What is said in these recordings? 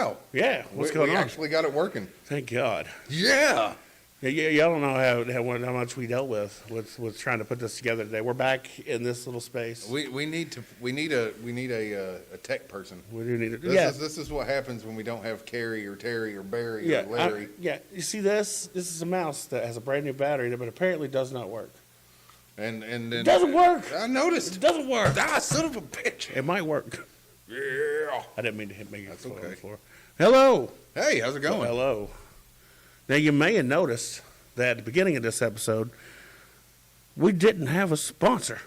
wow. Yeah, what's going on? We actually got it working. Thank God. Yeah. Yeah, y'all don't know how much we dealt with trying to put this together today. We're back in this little space. We need a tech person. We do need it. This is what happens when we don't have Carrey or Terry or Barry or Larry. You see this? This is a mouse that has a brand new battery, but apparently does not work. And it doesn't work. I noticed. It doesn't work. Ah, son of a bitch. It might work. Yeah. I didn't mean to make it fall on okay. the floor. Hello. Hey, how's it going? Hello. Now, you may have noticed that at the beginning of this episode, we didn't have a sponsor.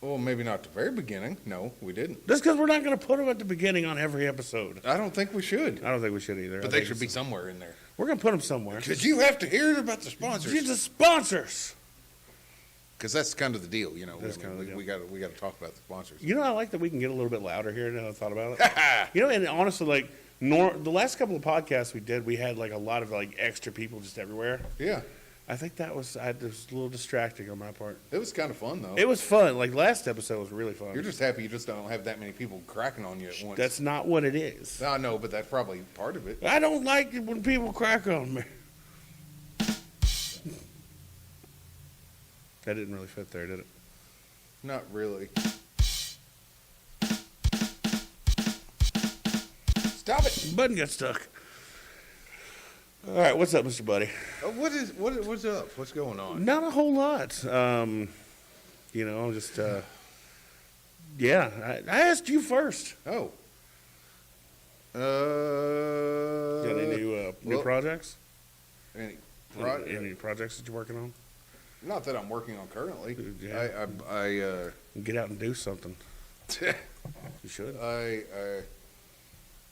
Well, maybe not the very beginning. No, we didn't. That's because we're not going to put them at the beginning on every episode. I don't think we should. I don't think we should either. But they should be somewhere in there. We're going to put them somewhere. Because you have to hear about the sponsors. The sponsors. Because that's kind of the deal, you know. We got to talk about the sponsors. You know, I like that we can get a little bit louder here now that I thought about it. You know, and honestly, like, the last couple of podcasts we did, we had like a lot of like extra people just everywhere. Yeah. I think it was a little distracting on my part. It was kind of fun, though. It was fun. Like, last episode was really fun. You're just happy you just don't have that many people cracking on you at once. That's not what it is. I know, but that's probably part of it. I don't like it when people crack on me. That didn't really fit there, did it? Not really. Stop it! Button got stuck. All right, what's up, Mr. Buddy? What's up? What's going on? Not a whole lot. You know, just I asked you first. Oh. Got any new projects? Any projects that you're working on? Not that I'm working on currently. Yeah. I get out and do something. You should. I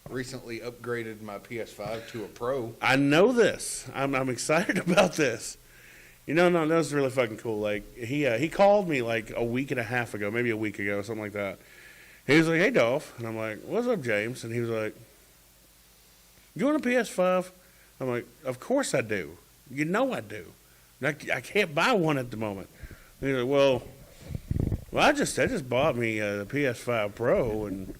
recently upgraded my PS5 to a Pro. I know this. I'm excited about this. You know, no, that's really fucking cool. Like he called me like a week and a half ago, maybe a week ago, something like that. He was like, "Hey, Dolph," and I'm like, "What's up, James?" And he was like, "You want a PS5?" I'm like, "Of course I do. You know I do. I can't buy one at the moment." And he's like, "Well, I just bought me a PS5 Pro and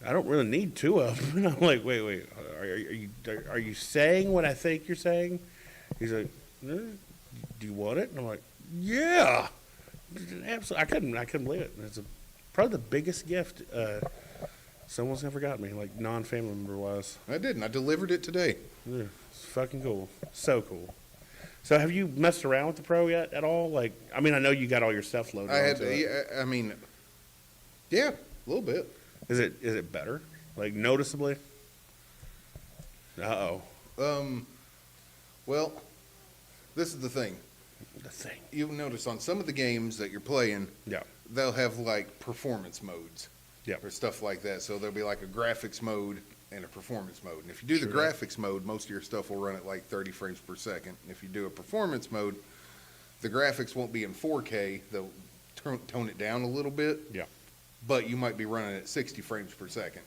I don't really need two of them." And I'm like, wait, are you saying what I think you're saying? He's like, "Do you want it?" And I'm like, "Yeah." Absolutely. I couldn't believe it. It's probably the biggest gift someone's ever got me, like non-family member wise. I didn't. I delivered it today. Yeah, it's fucking cool. So cool. So have you messed around with the Pro yet at all? Like, I mean, I know you got all your stuff loaded. Yeah, a little bit. Is it better? Like, noticeably? Uh-oh. Well, this is the thing. You'll notice on some of the games that you're playing, yeah, they'll have, like, performance modes. Yeah. Or stuff like that. So there'll be, like, a graphics mode and a performance mode. And if you do the graphics mode, most of your stuff will run at, like, 30 frames per second. And if you do a performance mode, the graphics won't be in 4K. They'll tone it down a little bit. Yeah. But you might be running at 60 frames per second.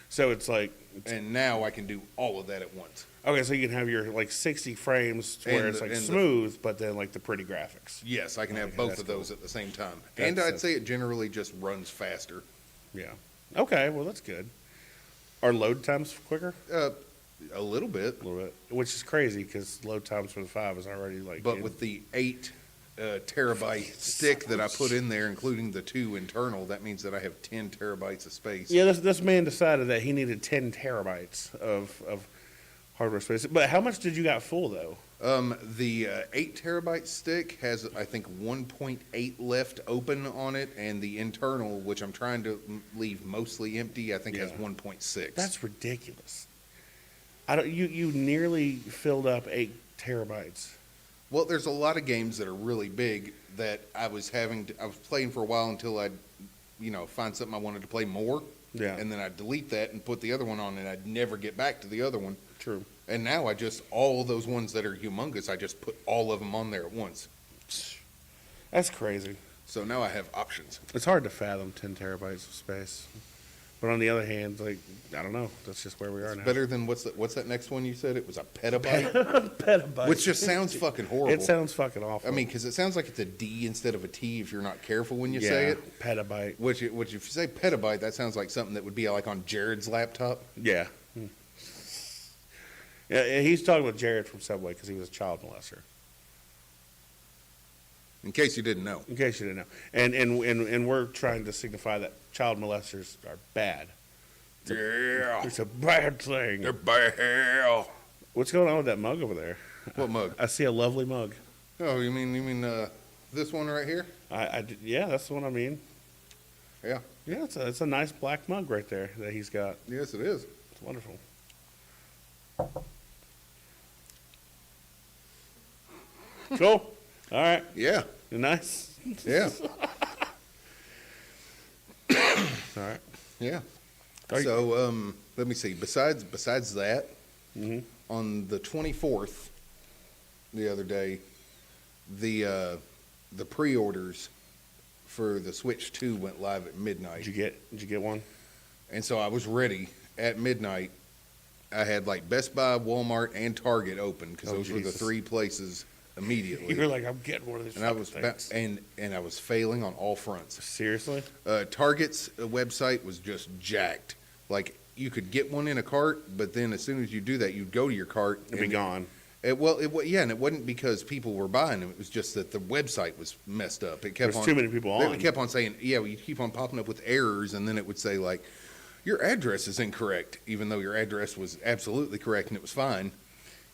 So it's like... And now I can do all of that at once. Okay, so you can have your, like, 60 frames where it's, like, smooth, but then, like, the pretty graphics. Yes, I can have both of those at the same time. And I'd say it generally just runs faster. Yeah. Okay, well, that's good. Are load times quicker? A little bit. A little bit. Which is crazy, because load times for the 5 is already, like... But with the 8... terabyte stick that I put in there, including the 2 internal, that means that I have 10 terabytes of space. Yeah, this man decided that he needed 10 terabytes of hardware space. But how much did you got full, though? The 8 terabyte stick has, I think, 1.8 left open on it, and the internal, which I'm trying to leave mostly empty, I think has 1.6. That's ridiculous. You nearly filled up 8 terabytes. Well, there's a lot of games that are really big that I was playing for a while until I'd, find something I wanted to play more. Yeah. And then I'd delete that and put the other one on, and I'd never get back to the other one. True. And now all those ones that are humongous, I just put all of them on there at once. That's crazy. So now I have options. It's hard to fathom 10 terabytes of space. But on the other hand, like, I don't know. That's just where we are now. Better than what's that next one you said? It was a petabyte? Petabyte. Which just sounds fucking horrible. It sounds fucking awful. I mean, because it sounds like it's a D instead of a T if you're not careful when you say it. Petabyte. Which if you say petabyte, that sounds like something that would be like on Jared's laptop. Yeah. Yeah, he's talking about Jared from Subway because he was a child molester. In case you didn't know. In case you didn't know, and we're trying to signify that child molesters are bad. Yeah. It's a bad thing. They're bad. What's going on with that mug over there? What mug? I see a lovely mug. Oh, you mean this one right here? Yeah, that's the one I mean. Yeah. Yeah, it's a nice black mug right there that he's got. Yes, it is. It's wonderful. Cool. All right. Yeah. Nice. Yeah. All right. Yeah. Are you- So, let me see. Besides that, Mhm. on the 24th, the other day, the pre-orders for the Switch 2 went live at midnight. Did you get one? And so I was ready at midnight. I had like Best Buy, Walmart, and Target open because Oh, those were the Jesus. 3 places immediately. You were like, I'm getting one of these. And I was things. and I was failing on all fronts. Seriously? Target's website was just jacked. Like you could get one in a cart, but then as soon as you do that, you'd go to your cart It'd be gone. and it wasn't because people were buying them. It was just that the website was messed up. It kept There's too many people on. It kept on saying, "Yeah, well, you keep on popping up with errors," and then it would say like, "Your address is incorrect," even though your address was absolutely correct and it was fine.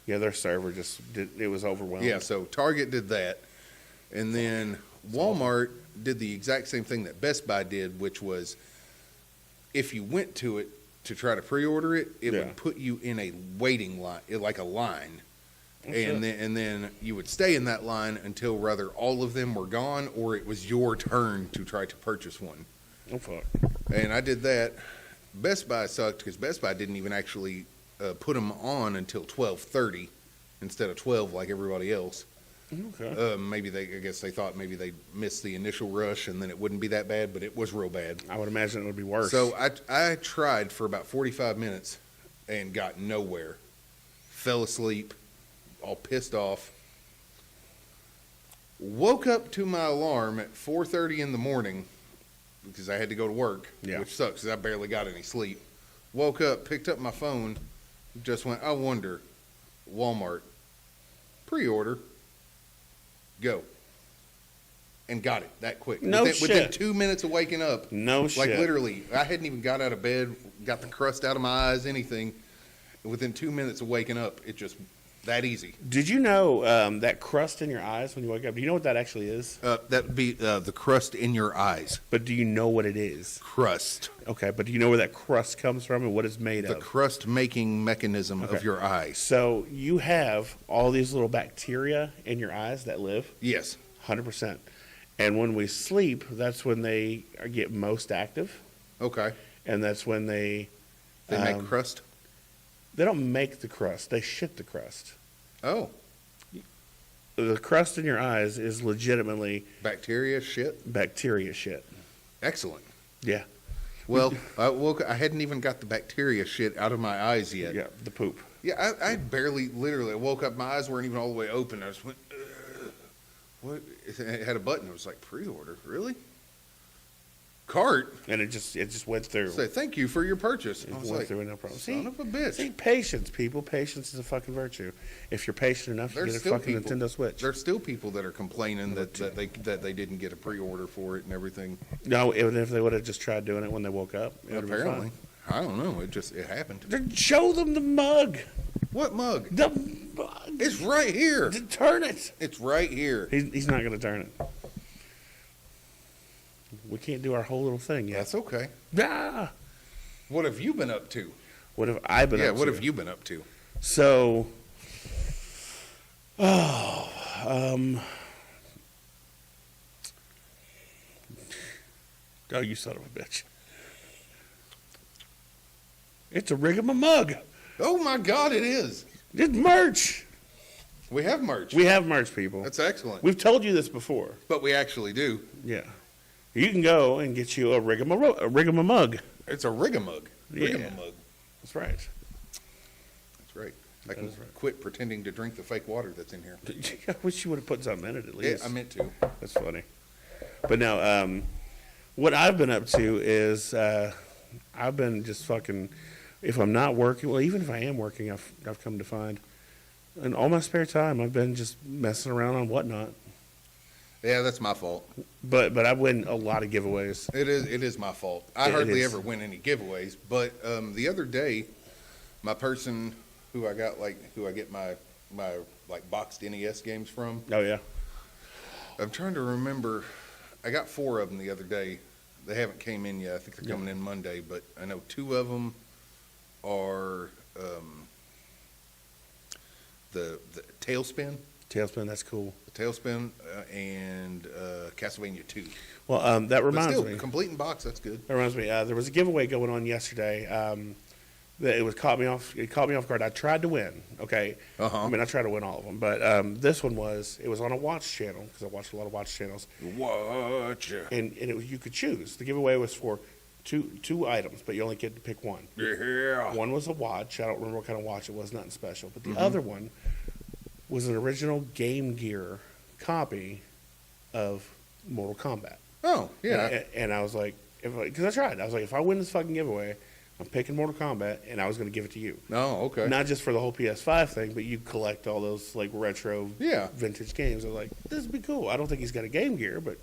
Yeah, their server it was overwhelmed. Yeah, so Target did that, and then Walmart did the exact same thing that Best Buy did, which was if you went to it to try to pre-order it, it Yeah. would put you in a waiting line, like a line. Oh, shit. And then you would stay in that line until rather all of them were gone or it was your turn to try to purchase one. Oh, fuck. And I did that. Best Buy sucked because Best Buy didn't even actually put them on until 12:30 instead of 12 like everybody else. Okay. I guess they thought maybe they missed the initial rush and then it wouldn't be that bad, but it was real bad. I would imagine it would be worse. So I tried for about 45 minutes and got nowhere. Fell asleep, all pissed off. Woke up to my alarm at 4:30 in the morning because I had to go to work, Yeah. which sucks because I barely got any sleep. Woke up, picked up my phone, just went, I wonder, Walmart, pre-order, go. And got it that quick. No Within shit. 2 minutes of waking up. No Like shit. literally, I hadn't even got out of bed, got the crust out of my eyes, anything. And within 2 minutes of waking up, it just that easy. Did you know that crust in your eyes when you wake up? Do you know what that actually is? That would be the crust in your eyes. But do you know what it is? Crust. Okay, but do you know where that crust comes from and what it's made The of? crust making mechanism Okay. of your eyes. So you have all these little bacteria in your eyes that live, Yes. 100%. And when we sleep, that's when they get most active, Okay. and that's when they They make crust. They don't make the crust; they shit the crust. Oh, The crust in your eyes is legitimately bacteria shit. bacteria shit. Excellent. Yeah, Well, I hadn't even got the bacteria shit out of my eyes yet. yeah, the poop. Yeah, I barely, literally, I woke up, my eyes weren't even all the way open. I just went, what? It had a button. It was like, pre-order? Really? Cart? And it just went through. Say, thanh you for your purchase. It I was went like, through no problem. son of a bitch. See, patience, people. Patience is a fucking virtue. If you're patient enough, you There's get a still fucking people- Nintendo Switch. There's still people that are complaining that they didn't get a pre-order for it and everything. No, even if they would have just tried doing it when they woke up, it would have been Apparently. fine. I don't know. It happened. Then show them the mug. What mug? The mug. It's right here. Turn it. It's right here. He's not going to turn it. We can't do our whole little thing yet. That's okay. Ah! What have you been up to? What have I been Yeah, up to? what have you been up to? So, oh, you son of a bitch. It's a Rigamarole mug. Oh my God, it is. It's merch. We have merch. We have merch, people. That's excellent. We've told you this before. But we actually do. Yeah. You can go and get you a Rigamarole mug. It's a Rigamug. Yeah. Rigamug. That's right. That's right. I That can is right. quit pretending to drink the fake water that's in here. I wish you would have put something in it at Yeah, least. I meant to. That's funny. But no, what I've been up to is I've been just fucking if I'm not working, well, even if I am working, I've come to find, in all my spare time, I've been just messing around on Whatnot. Yeah, that's my fault. But I win a lot of giveaways. It is my fault. I It hardly is. ever win any giveaways. But the other day, my person who I get my like boxed NES games from. Oh yeah. I'm trying to remember. I got 4 of them the other day. They haven't came in yet. I think they're coming in Monday. But I know 2 of them are the Tailspin. Tailspin, that's cool. The Tailspin and Castlevania 2. Well, that But reminds still, me. complete in box. That's good. That reminds me. There was a giveaway going on yesterday. That it was caught me off. It caught me off guard. I tried to win. Okay. Uh-huh. I mean, I tried to win all of them, but this one was. It was on a watch channel because I watched a lot of watch channels. Watch. And you could choose. The giveaway was for two items, but you only get to pick one. Yeah. One was a watch. I don't remember what kind of watch it was. Nothing special. But the Mm-hmm. other one was an original Game Gear copy of Mortal Kombat. Oh, yeah. And I was like, because I tried. I was like, if I win this fucking giveaway, I'm picking Mortal Kombat, and I was going to give it to you. Oh, okay. Not just for the whole PS5 thing, but you collect all those like retro, Yeah. vintage games. I was like, this would be cool. I don't think he's got a Game Gear, but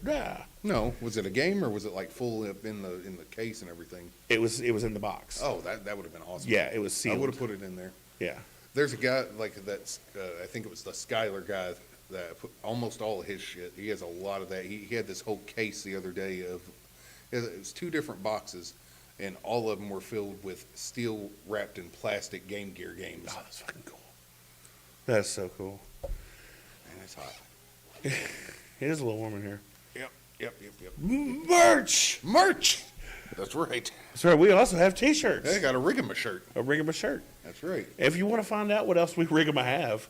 No, was it a game or was it like full up in the case and everything? it was in the box. Oh, that would have been awesome. Yeah, it was I sealed. would have put it in there. Yeah, There's a guy like that's I think it was the Skylar guy that put almost all of his shit. He has a lot of that. He had this whole case the other day of it was 2 different boxes, and all of them were filled with steel wrapped in plastic Game Gear games. oh, that's fucking cool. That's so cool. Man, it's hot. It is a little warm in here. Yep. Merch. That's right. That's right. We also have T-shirts. I got a Rigama shirt. A Rigama shirt. That's right. If you want to find out what else we Rigama have,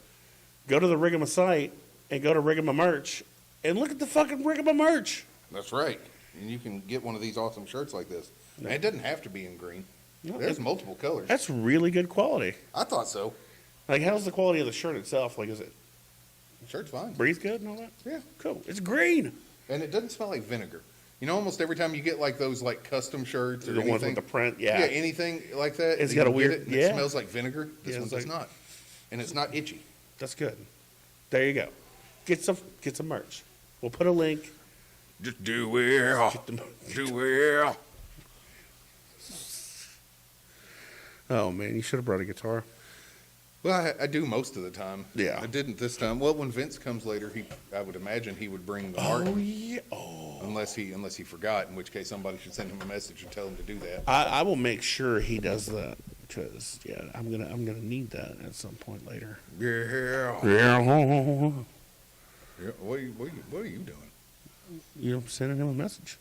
go to the Rigama site and go to Rigama merch and look at the fucking Rigama merch. That's right. And you can get one of these awesome shirts like this. And it doesn't have to be in green. No, There's multiple colors. That's really good quality. I thought so. Like, how's the quality of the shirt itself? Like, is it The shirt's fine. breathe good and all that? Yeah. Cool. It's green. And it doesn't smell like vinegar. You know, almost every time you get like those like custom shirts or The anything, ones with the print, yeah, yeah. anything like that, It's you got a get weird- it and yeah. it smells like vinegar. This Yeah, one it's does like- not, and it's not itchy. That's good. There you go. Get some merch. We'll put a link. Just do it. Get the- Do it. Oh man, you should have brought a guitar. Well, I do most of the time. Yeah. I didn't this time. Well, when Vince comes later, I would imagine he would bring the art, yeah. Oh. unless he forgot, in which case somebody should send him a message and tell him to do that. I will make sure he does that because I'm gonna need that at some point later. Yeah. Yeah. Yeah. What are you doing? You're sending him a message.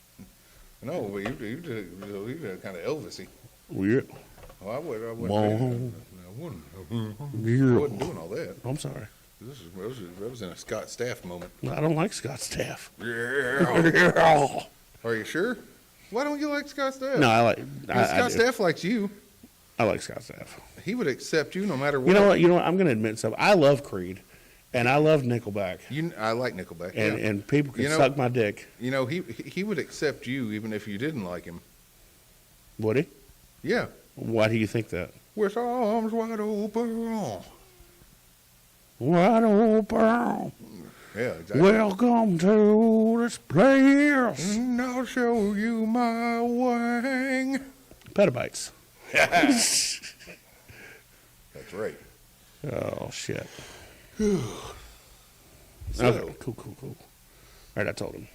No, but you did kind of Elvis-y. Yeah. Well, I wouldn't. Whoa. I Yeah. wasn't doing all that. I'm sorry. That was in a Scott Staff moment. I don't like Scott Staff. Yeah. Yeah. Are you sure? Why don't you like Scott Staff? No, I like. Scott Staff likes you. I like Scott Staff. He would accept you no matter what. You know what? You know what? I'm going to admit something. I love Creed, and I love Nickelback, I like Nickelback. and yeah. and people can You know- suck my dick. You know, he would accept you even if you didn't like him. Would he? Yeah. Why do you think that? With arms wide open. Wide open. Yeah, exactly. Welcome to this place. And I'll show you my wang. Petabytes. That's right. Oh shit. So, Okay. Cool. All right, I told him.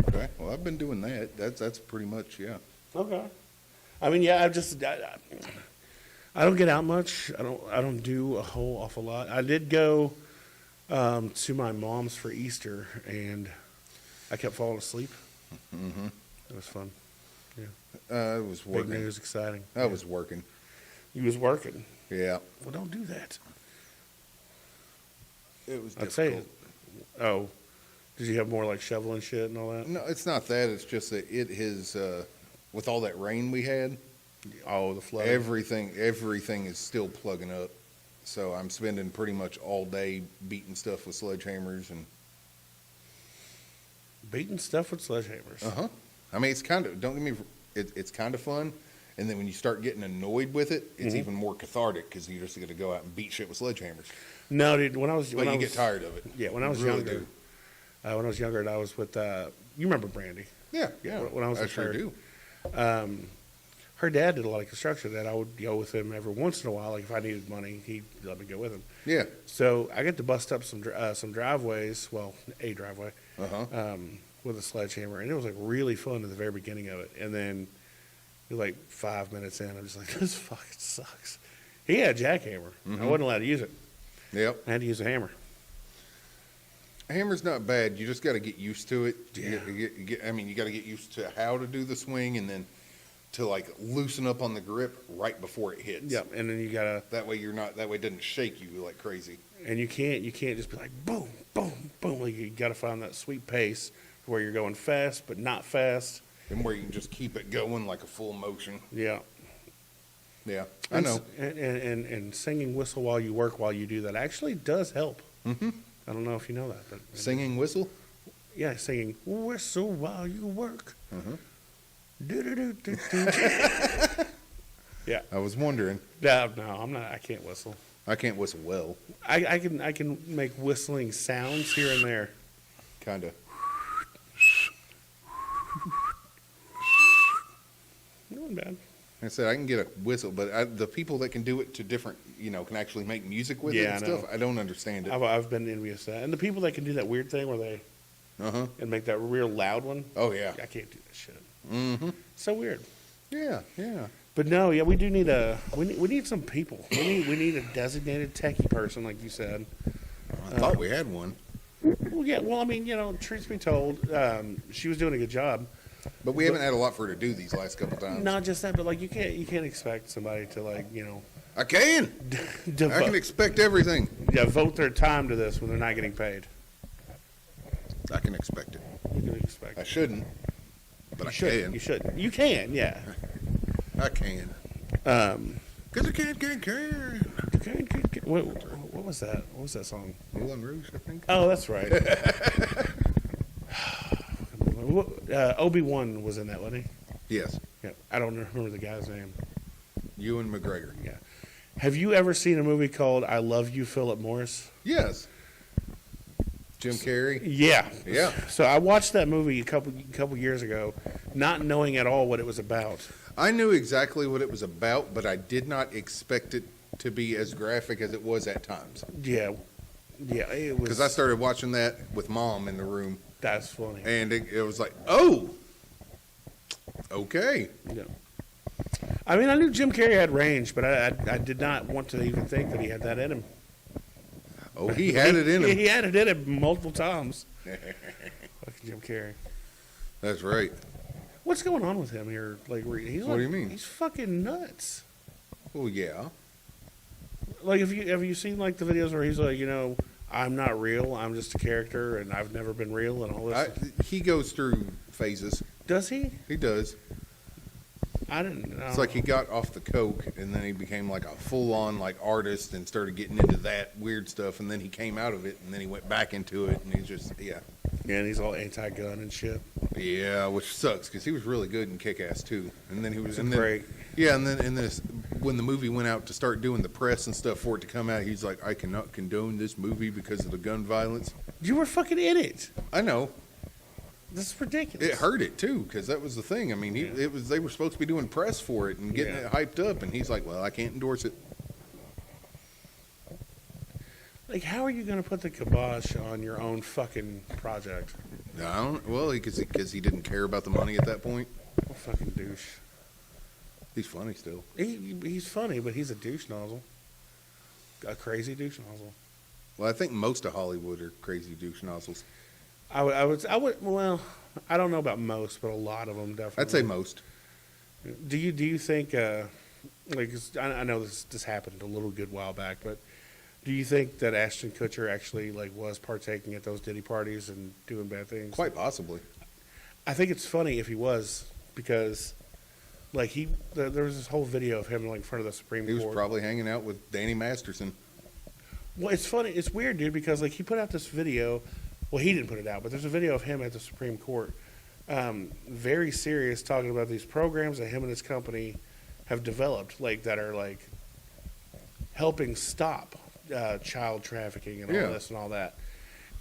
okay. Well, I've been doing that. That's pretty much, yeah. Okay. I mean, yeah, I don't get out much. I don't do a whole awful lot. I did go to my mom's for Easter, and I kept falling asleep. Mm-hmm. It was fun. I was Big working. news, exciting. I was working. You was working. Yeah. Well, don't do that. It was I'd say. difficult. Oh, did you have more like shoveling shit and all that? No, it's not that. It's just that it has, with all that rain we had, Oh, the flood. everything is still plugging up. So I'm spending pretty much all day beating stuff with sledgehammers and. Beating stuff with sledgehammers. I mean, it's kind of. Don't get me. It's kind of fun, And then when you start getting annoyed with it, it's even more cathartic because you're just going to go out and beat shit with sledgehammers. No, dude. When I was, But you get tired of it. Yeah, when I was really younger. When I was younger, I was with. You remember Brandy? Yeah. When I was with sure her. do. Her dad did a lot of construction, and I would go with him every once in a while. Like if I needed money, he'd let me go with him. Yeah. So I get to bust up some driveways. Well, a driveway. With a sledgehammer, and it was like really fun at the very beginning of it. And then, like 5 minutes in, I'm just like, this fucking sucks. He had a jackhammer. I wasn't allowed to use it. Yep. I had to use a hammer. A hammer's not bad. You just got to get used to it. Yeah. You got to get used to how to do the swing, and then to like loosen up on the grip right before it hits. Yep. And then you gotta. That way it doesn't shake you like crazy. And you can't just be like boom, boom, boom. Like you gotta find that sweet pace where you're going fast but not fast, and where you can just keep it going like a full motion. Yeah. Yeah, I know. And singing whistle while you work while you do that actually does help. I don't know if you know that, but Singing whistle? Yeah, singing whistle while you work. Yeah. I was wondering. No, I'm not. I can't whistle. I can't whistle well. I can make whistling sounds here and there. Kinda. Not bad. Like I said I can get a whistle, but the people that can do it to different, can actually make music with it and I stuff, know. I don't understand it. I've been envious of that. And the people that can do that weird thing where they and make that real loud one. Oh, yeah. I can't do that shit. So weird. Yeah, yeah. But no, yeah, we do need we need some people. We need a designated techie person, like you said. I thought we had one. Well, yeah. Well, I mean, truth be told, she was doing a good job. But we haven't had a lot for her to do these last couple times. Not just that, but like you can't expect somebody to I can. I can expect everything. devote their time to this when they're not getting paid. I can expect it. You can expect. I shouldn't, but I should. can. You should. You can. Yeah. I can. Because I can. What was that? What was that song? Moulin Rouge, I think. Oh, that's right. Obi-Wan was in that, wasn't he? Yes. Yeah. I don't remember the guy's name. Ewan McGregor. Yeah. Have you ever seen a movie called I Love You, Philip Morris? Yes. Jim Carrey. Yeah. Yeah. So I watched that movie a couple years ago, not knowing at all what it was about. I knew exactly what it was about, but I did not expect it to be as graphic as it was at times. Yeah. Yeah, it was. Because I started watching that with Mom in the room, That's funny. and it was like, oh, okay. Yeah. I mean, I knew Jim Carrey had range, but I did not want to even think that he had that in him. Oh, he had it in him. He had it in him multiple times. Fucking Jim Carrey. That's right. What's going on with him here? Like, he's What do you mean? He's fucking nuts. Well, yeah. Like, have you seen like the videos where he's like, I'm not real, I'm just a character, and I've never been real, and all this. He goes through phases. Does he? He does. I didn't know. It's like he got off the coke, and then he became like a full-on like artist and started getting into that weird stuff, and then he came out of it, and then he went back into it, and he's just, yeah. Yeah, and he's all anti-gun and shit. Yeah, which sucks, because he was really good in Kick-Ass, too. And then he was... and then, great. Yeah, and then when the movie went out to start doing the press and stuff for it to come out, he's like, I cannot condone this movie because of the gun violence. You were fucking in it. I know. This is ridiculous. It hurt it, too, because that was the thing. I mean, they were supposed to be doing press for it and getting it hyped up, and he's like, well, I can't endorse it. Like, how are you going to put the kibosh on your own fucking project? I don't... Well, because he didn't care about the money at that point. What a fucking douche. He's funny still. He's funny, but he's a douche nozzle. A crazy douche nozzle. Well, I think most of Hollywood are crazy douche nozzles. I would. Well, I don't know about most, but a lot of them definitely. I'd say most. Do you think? Like, I know this happened a little good while back, but do you think that Ashton Kutcher actually was partaking at those Diddy parties and doing bad things? Quite possibly. I think it's funny if he was, because there was this whole video of him in front of the Supreme Court. He was probably hanging out with Danny Masterson. Well, it's funny. It's weird, dude, because he put out this video. Well, he didn't put it out, but there's a video of him at the Supreme Court, very serious, talking about these programs that him and his company have developed, like that are like helping stop child trafficking and all this and all that.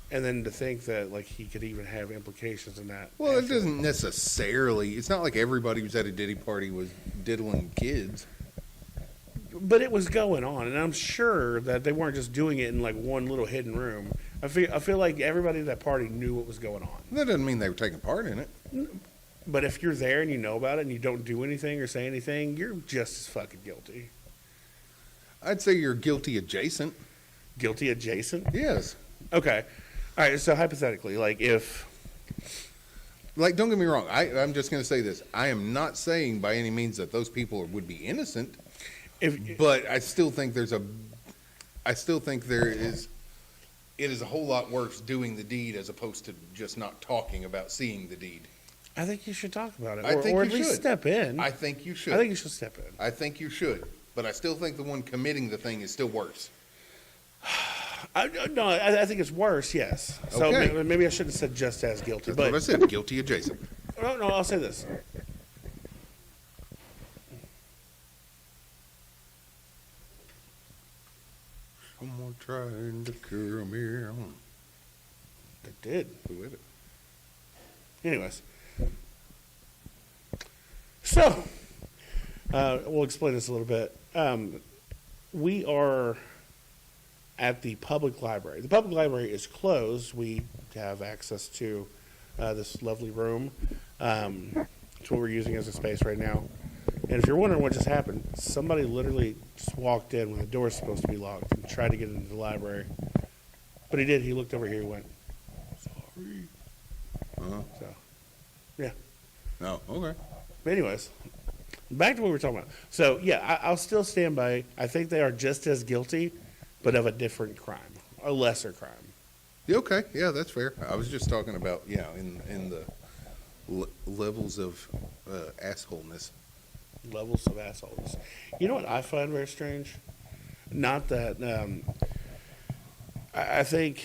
And then to think that like he could even have implications in that. Well, it doesn't necessarily. It's not like everybody who's at a Diddy party was diddling kids. But it was going on, and I'm sure that they weren't just doing it in like one little hidden room. I feel like everybody at that party knew what was going on. That doesn't mean they were taking part in it. But if you're there and you know about it and you don't do anything or say anything, you're just as fucking guilty. I'd say you're guilty adjacent. Guilty adjacent? Yes. Okay. All right, so hypothetically, like if... Like, don't get me wrong. I'm just going to say this. I am not saying by any means that those people would be innocent, but I still think it is a whole lot worse doing the deed as opposed to just not talking about seeing the deed. I think you should talk about it, or at least step in. I think you should. I think you should step in. I think you should, but I still think the one committing the thing is still worse. I think it's worse, yes. So Okay. maybe I shouldn't have said just as guilty. That's what I said, guilty adjacent. No, I'll say this. Someone trying to kill me. They did. Who is it? Anyways. So, we'll explain this a little bit. We are at the public library. The public library is closed. We have access to this lovely room. It's what we're using as a space right now. And if you're wondering what just happened, somebody literally just walked in when the door's supposed to be locked and tried to get into the library. But he did. He looked over here. He went, sorry. Uh-huh. So, yeah. No, okay. But anyways, back to what we were talking about. So, yeah, I'll still stand by. I think they are just as guilty, but of a different crime, a lesser crime. Yeah, okay, yeah, that's fair. I was just talking about, in the levels of assholeness. Levels of assholes. You know what I find very strange? Not that I think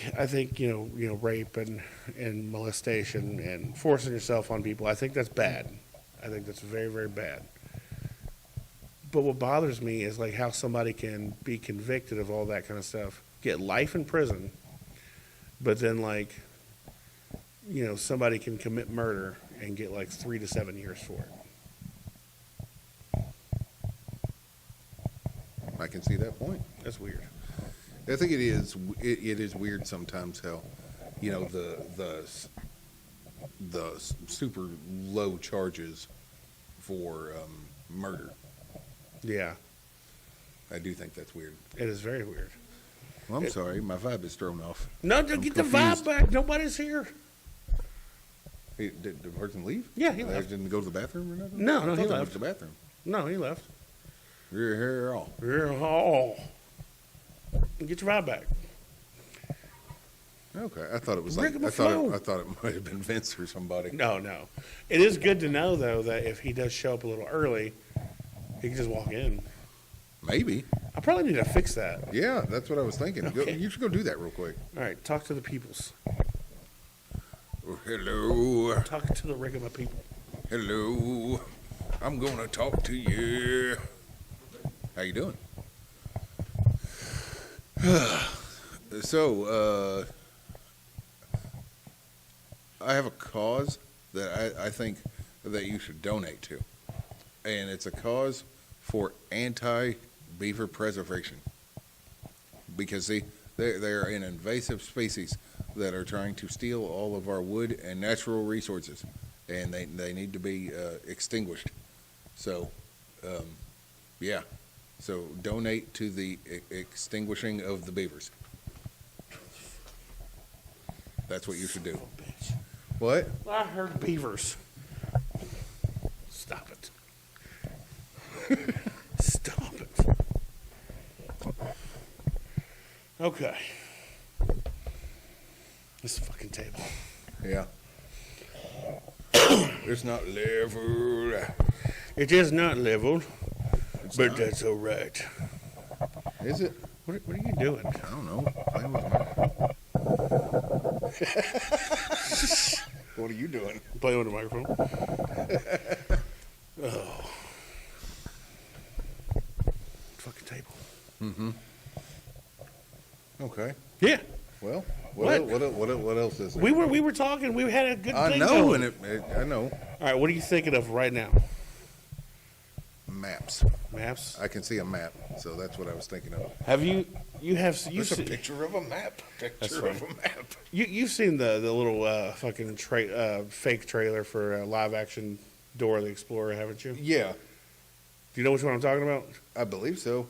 rape and molestation and forcing yourself on people. I think that's bad. I think that's very, very bad. But what bothers me is like how somebody can be convicted of all that kind of stuff, get life in prison, but then somebody can commit murder and get like 3 to 7 years for it. I can see that point. That's weird. I think it is weird sometimes how, the super low charges for murder. Yeah, I do think that's weird. it is very weird. Well, I'm sorry, my vibe is thrown off. No, I'm get the confused. vibe back. Nobody's here. Hey, did the person leave? Yeah, he They left. didn't go to the bathroom or nothing? No, I he thought they went left. to the bathroom. No, he left. You're here all. Oh, get your vibe back. Okay, I thought it was like I Rigamarole. thought it might have been Vince or somebody. No. It is good to know though that if he does show up a little early, he can just walk in. Maybe. I probably need to fix that. Yeah, that's what I was thinking. Okay. You should go do that real quick. All right, talk to the peoples. Oh, hello. Talk to the regular people. Hello. I'm gonna talk to you. How you doing? So, I have a cause that I think that you should donate to. And it's a cause for anti-beaver preservation. Because, see, they're an invasive species that are trying to steal all of our wood and natural resources. And they need to be extinguished. So, yeah. So donate to the extinguishing of the beavers. That's what you should do. Oh, bitch. What? I heard beavers. Stop it. Stop it. Okay. This fucking table. Yeah. It's not level. It is not leveled, It's but not. that's all right. Is it? What are you doing? I don't know. Playing with my... What are you doing? Playing with the microphone. Oh. Okay. Yeah. Well, What? what else is there? We were talking. We had a good I thing know, going. and I know. All right, what are you thinking of right now? Maps. Maps? I can see a map, so that's what I was thinking of. Have you have There's a picture of a map. Picture of a map. you've seen the little fucking fake trailer for live action Dora the Explorer, haven't you? Yeah, Do you know which one I'm talking about? I believe so.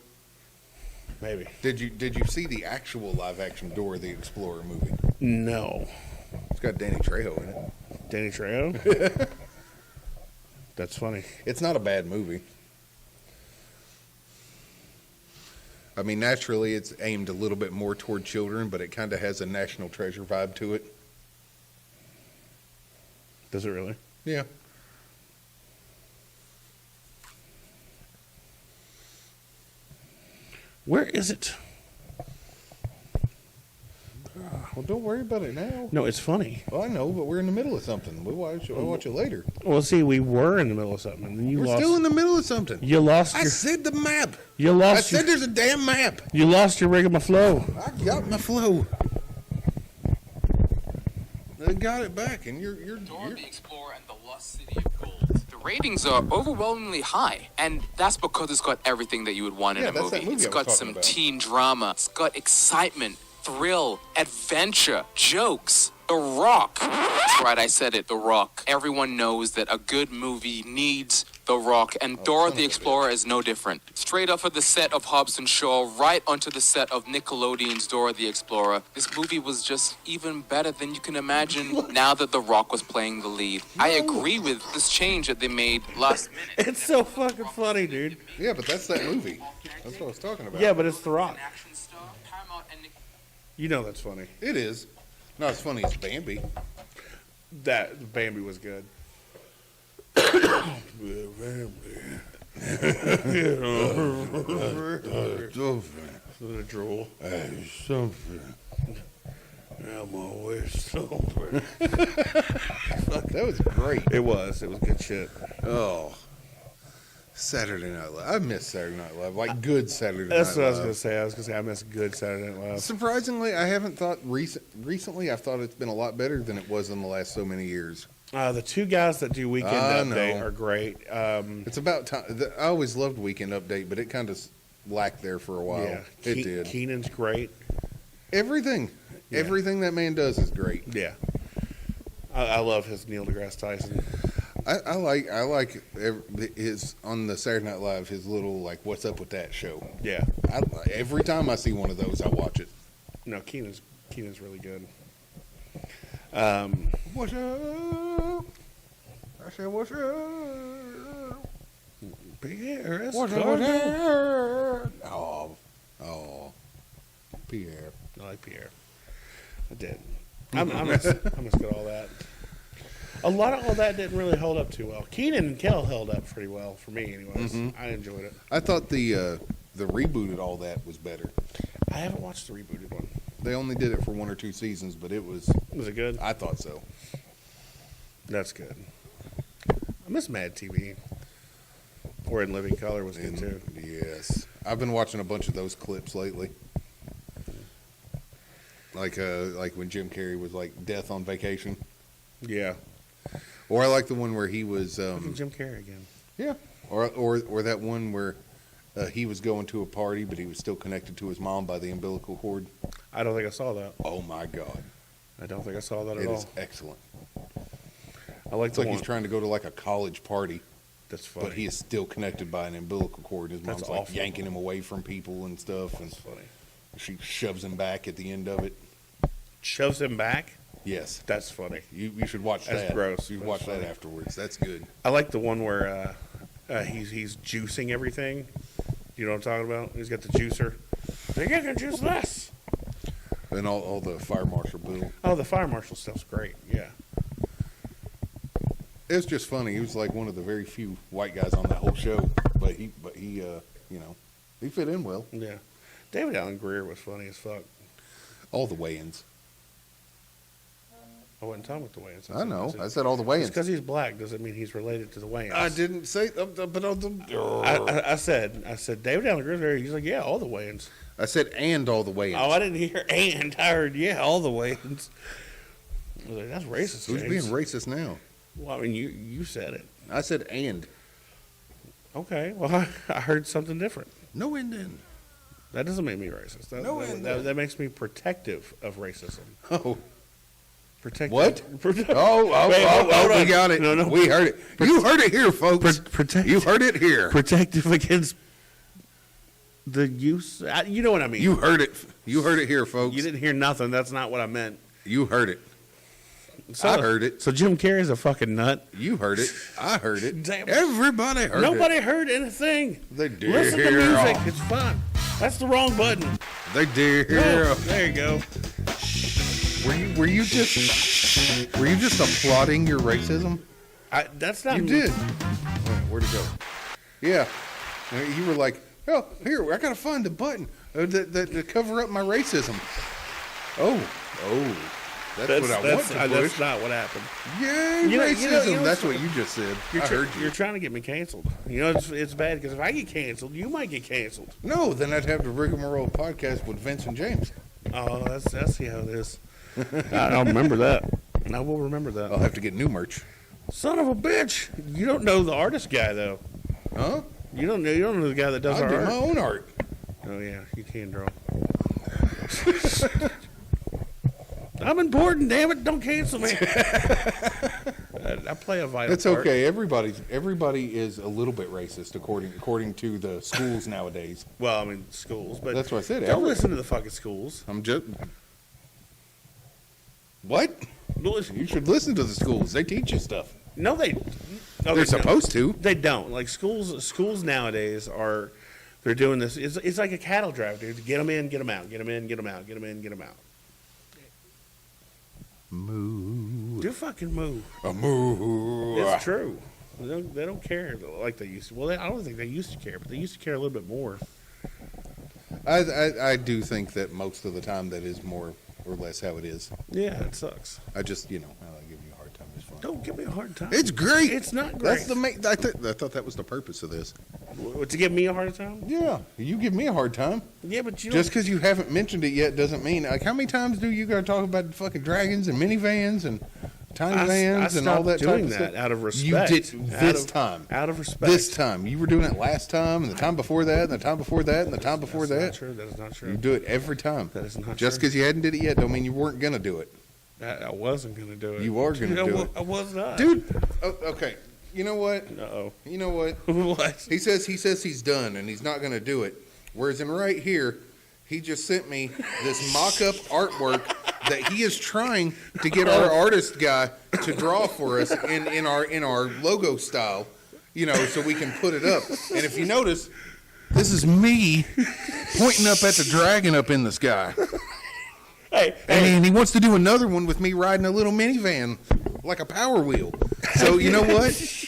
Maybe. Did you see the actual live action Dora the Explorer movie? No. It's got Danny Trejo in it. Danny Trejo? That's funny. It's not a bad movie. I mean, naturally, it's aimed a little bit more toward children, but it kind of has a National Treasure vibe to it. Does it really? Yeah. Where is it? Well, don't worry about it now. No, it's funny. Well, I know, but we're in the middle of something. We'll watch it later. Well, see, we were in the middle of something, and then you We're lost. still in the middle of something. You lost I your. said the map. You I lost. said there's a damn map. You lost your Rigamarole. I got my flow. I got it back, and you're Dora the Explorer and the Lost City of Gold. The ratings are overwhelmingly high, and that's because it's got everything that you would want in Yeah, a that's movie. that movie It's I was got talking some about. teen drama. It's got excitement, thrill, adventure, jokes. The Rock. That's right, I said it, The Rock. Everyone knows that a good movie needs The Rock, and Dora son the of a Explorer is no different. Straight off of the set of Hobbs and Shaw, right onto the set of Nickelodeon's Dora the Explorer, this movie was just even better than you can imagine now that The Rock was playing the lead. I agree with this change that they made last minute. It's so fucking funny, dude. Yeah, but that's that movie. That's what I was talking about. Yeah, but it's The Rock. Action star, Paramount and You know that's funny. It is. Not as funny as Bambi. That Bambi was good. The drool. Something. I'm always something. That was great. It was good shit. Oh. Saturday Night Live. I miss Saturday Night Live. Like good Saturday Night Live. That's what I was gonna say. I was gonna say I miss good Saturday Night Live. Surprisingly, I haven't thought recently. I've thought it's been a lot better than it was in the last so many years. The two guys that do Weekend Update know. are great. It's about time. I always loved Weekend Update, but it kind of lacked there for a while. Yeah, It did. Keenan's great. Everything that man does is great. Yeah, I love his Neil deGrasse Tyson. I like his on the Saturday Night Live, his little like what's up with that show. Yeah, Every time I see one of those, I watch it. no, Keenan's really good. What's up? I said, what's up? Pierre, What's up? Oh, Pierre. I like Pierre. I did. I miss good all that. A lot of all that didn't really hold up too well. Keenan and Kel held up pretty well for me, anyways. I enjoyed it. I thought the rebooted all that was better. I haven't watched the rebooted one. They only did it for 1 or 2 seasons, but it was. Was it good? I thought so. That's good. I miss Mad TV. Or In Living Color was good too. Yes, I've been watching a bunch of those clips lately. Like when Jim Carrey was like Death on Vacation, Yeah. or I like the one where he was. Jim Carrey again. Yeah, or that one where he was going to a party, but he was still connected to his mom by the umbilical cord. I don't think I saw that. Oh my God, I don't think I saw that at it all. is excellent. I like It's the like one. he's trying to go to like a college party, That's funny. but he is still connected by an umbilical cord. His mom's That's like awful. yanking him away from people and stuff, and That's funny. she shoves him back at the end of it. Shoves him back. Yes, That's funny. you should watch That's that. gross. You That's watch funny. that afterwards. That's good. I like the one where he's juicing everything. You know what I'm talking about? He's got the juicer. Like, you can juice this. And all the fire marshal bill. Oh, the fire marshal stuff's great. Yeah. It's just funny. He was like one of the very few white guys on that whole show, but he he fit in well. Yeah. David Allen Greer was funny as fuck. All the Wayans. I wasn't talking about the Wayans. I know. I said all the Wayans. Because he's black doesn't mean he's related to the Wayans. I didn't say. I said David Allen Greer. He's like, yeah, all the Wayans. I said and all the Wayans. Oh, I didn't hear and. I heard yeah, all the Wayans. I was like, that's racist. Who's James. being racist now? Well, I mean, you said it. I said and. Okay. Well, I heard something different. No and then. That doesn't make me racist. That makes me protective of racism. Oh. Protective. What? Wait, We on. got it. No. We heard it. You heard it here, folks. You heard it here. Protective against the use. You know what I mean. You heard it. You heard it here, folks. You didn't hear nothing. That's not what I meant. You heard it. So, I heard it. So Jim Carrey's a fucking nut. You heard it. I heard it. Damn. Everybody heard it. Nobody heard anything. They did. Listen to music. It's fun. That's the wrong button. They did. Oh, there you go. Were you just applauding your racism? That's not. You did. Where'd it go? Yeah. You were like, oh, here, I gotta find the button to cover up my racism. Oh. That's what I want to push. That's not what happened. Yay, racism. That's what you just said. I heard you. You're trying to get me canceled. You know, it's bad because if I get canceled, you might get canceled. No, then I'd have the Rigamarole podcast with Vince and James. Oh, that's how it is. I'll remember that. I will remember that. I'll have to get new merch. Son of a bitch! You don't know the artist guy though. Huh? You don't know the guy that does I our do art. my own art. Oh yeah, you can draw. I'm important, damn it! Don't cancel me. I play a vital It's part. okay. Everybody is a little bit racist according to the schools nowadays. Well, I mean schools, but That's what I said. Don't listen to the fucking schools. I'm just. What? You should listen to the schools. They teach you stuff. No, they. They're supposed to. They don't. Like schools nowadays they're doing this. It's like a cattle drive, dude. Get them in, get them out. Get them in, get them out. Get them in, get them out. Moo. Do fucking move. A moo. It's true. They don't care like they used to. Well, I don't think they used to care, but they used to care a little bit more. I do think that most of the time that is more or less how it is. Yeah, it sucks. I just, I give you a hard time. It's fun. Don't give me a hard time. It's great. It's not great. That's the main. I thought that was the purpose of this. To give me a hard time? Yeah, you give me a hard time. Yeah, but you Just because you haven't mentioned it yet doesn't mean. Like, how many times do you got to talk about fucking dragons and minivans and tiny vans and all that type doing of that stuff? out of respect. You did this time. Out of respect. This time. You were doing it last time and the time before that and the time before that and the time before That's that. not true. That is not true. You do it every time. That is not Just true. because you hadn't did it yet don't mean you weren't going to do it. I wasn't going to do it. You are going to do it. I was not. Dude, okay. You know what? Uh-oh. You know what? What? He says he's done and he's not going to do it. Whereas in right here, he just sent me this mock-up artwork that he is trying to get our artist guy to draw for us in our logo style, so we can put it up. And if you notice, this is me pointing up at the dragon up in the sky. Hey, And he wants to do another one with me riding a little minivan like a Power Wheel. So you know what?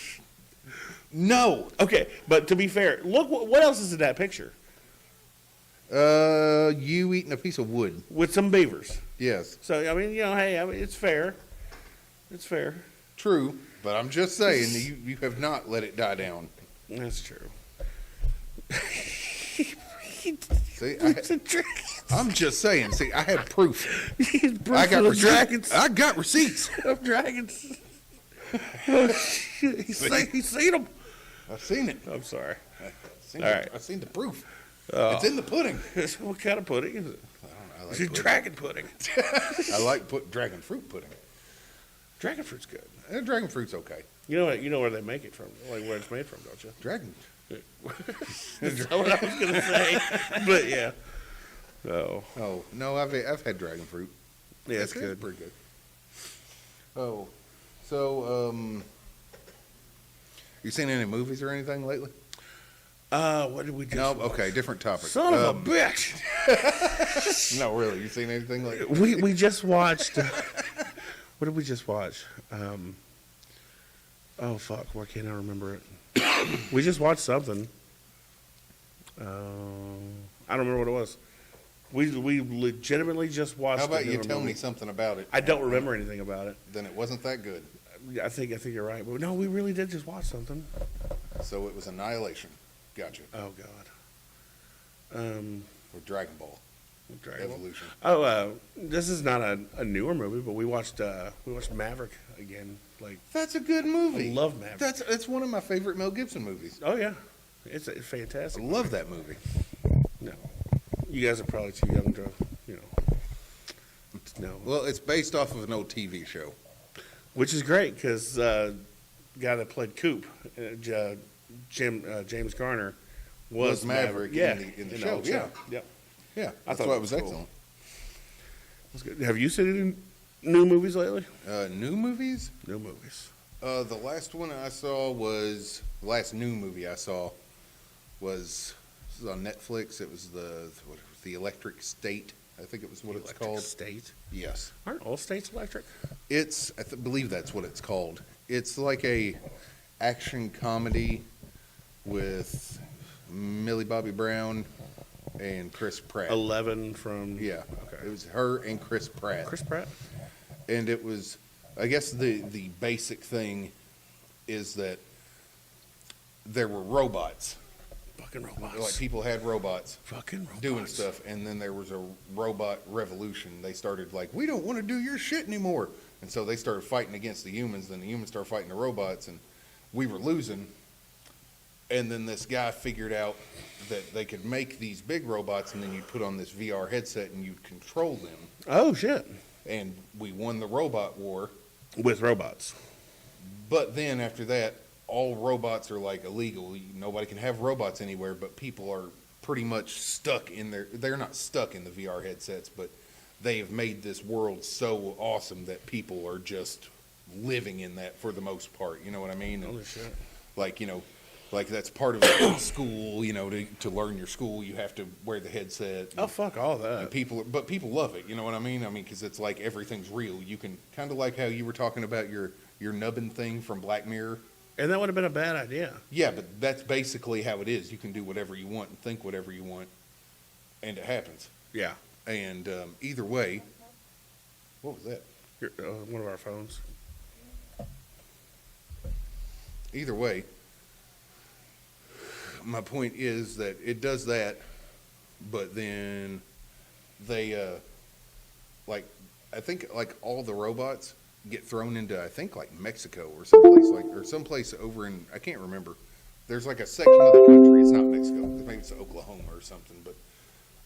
No. Okay, but to be fair, look what else is in that picture You eating a piece of wood. with some beavers. Yes. So I mean, hey, it's fair. It's fair. True. But I'm just saying that you have not let it die down. That's true. See, I'm just saying. See, I had proof. He's I got of dragons. I got receipts. Of dragons. Oh, shit. He's seen them. I've seen it. I'm sorry. All right. I've seen the proof. Oh. It's in the pudding. What kind of pudding is it? I like It's pudding. dragon pudding. I like dragon fruit pudding. Dragon fruit's good. Dragon fruit's okay. You know where they make it from, like where it's made from, don't you? Dragon. That's not what I was gonna say, but yeah. Oh, Oh no, I've had dragon fruit. yeah, it's That's good. Pretty good. Oh, so you seen any movies or anything lately? What did we just? No. watch? Okay, different topic. Son of a bitch! No, really. You seen anything lately? We just watched. What did we just watch? Oh fuck! Why can't I remember it? We just watched something. I don't remember what it was. We legitimately just watched. How about the you newer tell me movie. something about it? I don't remember anything about it. Then it wasn't that good. I think you're right. But no, we really did just watch something. So it was Annihilation. Gotcha. Oh God. Or Dragon Ball Dragon Ball. Evolution. Oh, this is not a newer movie, but we watched Maverick again. Like, That's a good movie. I love Maverick. It's one of my favorite Mel Gibson movies. oh yeah, it's I fantastic. love that movie. No, you guys are probably too young to, no. Well, it's based off of an old TV show. Which is great because guy that played Coop, James Garner, was Maverick in the show. old Yeah. Yep. Yeah, I that's thought why it it was was cool. excellent. That's good. Have you seen any new movies lately? New movies? New movies. The last one I saw was the last new movie I saw was on Netflix. It was the Electric State. I think it was what it's Electric called. State. Yes, Aren't all states electric? it's believe that's what it's called. It's like a action comedy with Millie Bobby Brown and Chris Pratt. 11 from. Yeah, Okay. it was her and Chris Pratt. Chris Pratt. And it was, I guess the basic thing is that there were robots. Fucking robots. Like people had robots Fucking robots. doing stuff, and then there was a robot revolution. They started like, we don't want to do your shit anymore. And so they started fighting against the humans, then the humans started fighting the robots, and we were losing. And then this guy figured out that they could make these big robots, and then you'd put on this VR headset and you'd control them. Oh, shit. And we won the robot war. With robots. But then after that, all robots are like illegal. Nobody can have robots anywhere, but people are pretty much stuck in they're not stuck in the VR headsets, but they have made this world so awesome that people are just living in that for the most part. You know what I mean? Holy shit. Like, like that's part of school, to learn your school, you have to wear the headset. Oh, fuck all that. And people love it. You know what I mean? Because it's like everything's real. You can kind of like how you were talking about your nubbin thing from Black Mirror. And that would have been a bad idea. Yeah, but that's basically how it is. You can do whatever you want and think whatever you want, and it happens. Yeah. And either way, what was that? One of our phones. Either way, my point is that it does that, but then they, I think like all the robots get thrown into, I think like Mexico or someplace over in, I can't remember. There's like a section of the country, it's not Mexico, maybe it's Oklahoma or something, but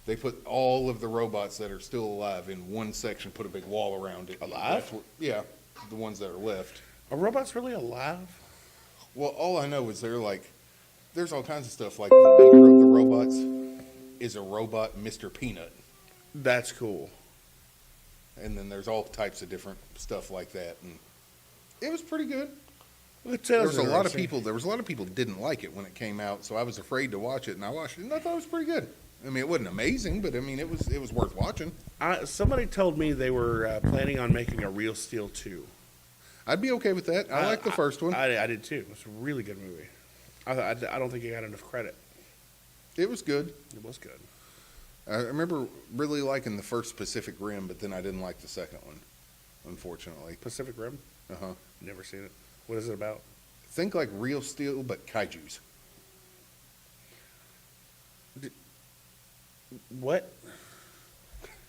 they put all of the robots that are still alive in one section, put a big wall around it. Alive? Yeah, the ones that are left. Are robots really alive? Well, all I know is there's all kinds of stuff, like the leader of the robots is a robot, Mr. Peanut. That's cool. And then there's all types of different stuff like that, and it was pretty good. There was a lot of people didn't like it when it came out, so I was afraid to watch it, and I watched it, and I thought it was pretty good. I mean, it wasn't amazing, but I mean, it was worth watching. Somebody told me they were planning on making a Real Steel 2. I'd be okay with that. I like the first one. I did too. It's a really good movie. I don't think it got enough credit. It was good. It was good. I remember really liking the first Pacific Rim, but then I didn't like the second one, unfortunately. Pacific Rim? Uh-huh. Never seen it. What is it about? Think like Real Steel, but kaijus. What?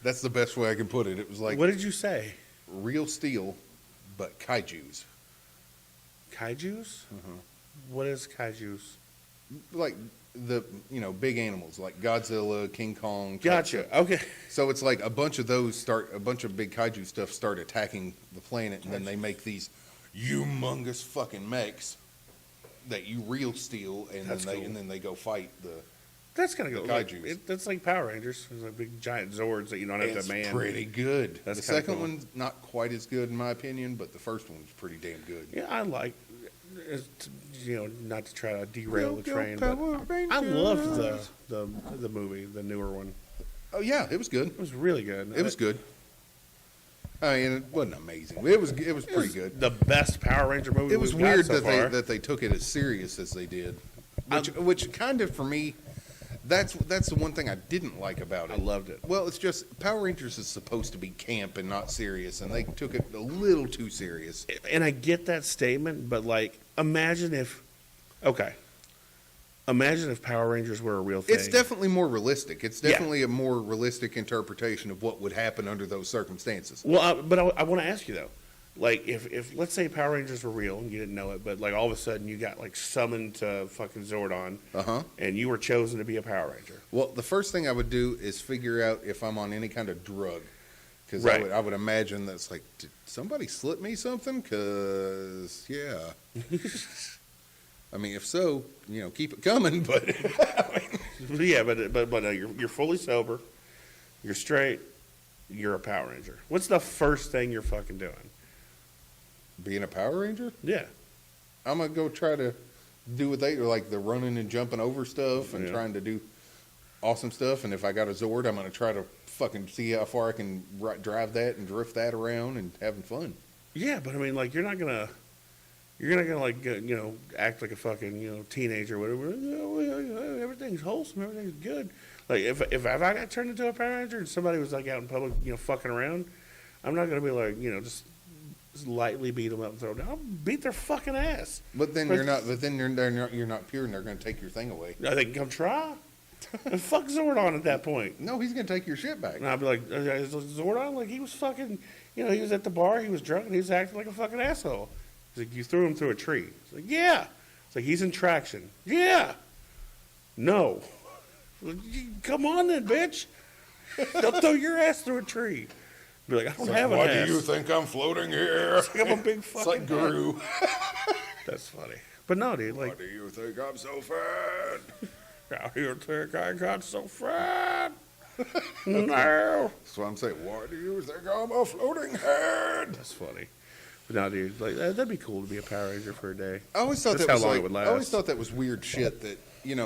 That's the best way I can put it. It was like What did you say? Real Steel, but kaijus. Kaijus? Uh-huh. What is kaijus? Like the big animals like Godzilla, King Kong. Gotcha. Okay. So it's like a bunch of big kaiju stuff start attacking the planet, and then they make these humongous fucking mechs that you real steal, and then they go fight the. That's kind of the good. kaijus. That's like Power Rangers. There's like big giant Zords that you don't have It's to man. pretty good. That's the kinda second cool. one's not quite as good in my opinion, but the first one's pretty damn good. Yeah, I like. Not to try to derail the Go, train, Power but I Rangers. loved the movie, the newer one. Oh yeah, it was good. It was really good. It was good. I mean, it wasn't amazing. It was pretty good. The best Power Ranger movie. It was we've got weird so far. that they took it as serious as they did, which kind of for me, That's the one thing I didn't like about it. I loved it. Well, it's just Power Rangers is supposed to be camp and not serious, and they took it a little too serious. And I get that statement, but like, imagine if Power Rangers were a real thing. It's definitely more realistic. It's definitely a more realistic interpretation of what would happen under those circumstances. Well, but I want to ask you though, like if let's say Power Rangers were real and you didn't know it, but like all of a sudden you got like summoned to fucking Zordon, and you were chosen to be a Power Ranger. Well, the first thing I would do is figure out if I'm on any kind of drug, because Right. I would imagine that's like, did somebody slip me something? Because I mean, if so, keep it coming. But Yeah, but you're fully sober, you're straight, you're a Power Ranger. What's the first thing you're fucking doing? being a Power Ranger, Yeah. I'm gonna go try to do what they like, the running and jumping over stuff and Yeah. trying to do awesome stuff. And if I got a Zord, I'm gonna try to fucking see how far I can drive that and drift that around and having fun. Yeah, but I mean, like, you're not gonna like, act like a fucking, teenager or whatever. Everything's wholesome, everything's good. Like, if I got turned into a Power Ranger and somebody was like out in public, fucking around, I'm not gonna be like, just lightly beat them up and throw them down. I'll beat their fucking ass. But then you're not. But then you're not pure, and they're gonna take your thing away. They can come try. And fuck Zordon at that point. No, he's gonna take your shit back. And I'd be like, Zordon, like, he was fucking, he was at the bar, he was drunk, and he was acting like a fucking asshole. He's like, you threw him through a tree. It's like, yeah. It's like, he's in traction. Yeah. No. Come on then, bitch. They'll throw your ass through a tree. Be like, I don't have an Why ass. do you think I'm floating here? It's like I'm a big It's fucking like Guru. That's funny. But no, dude, Why like, do you think I'm so fat? how do you think I got so fat? No. That's what I'm saying. Why do you think I'm a floating head? That's funny. But no, dude, like, that'd be cool to be a Power Ranger for a day. I always thought That's that how was long like. it would I always last. thought that was weird shit. That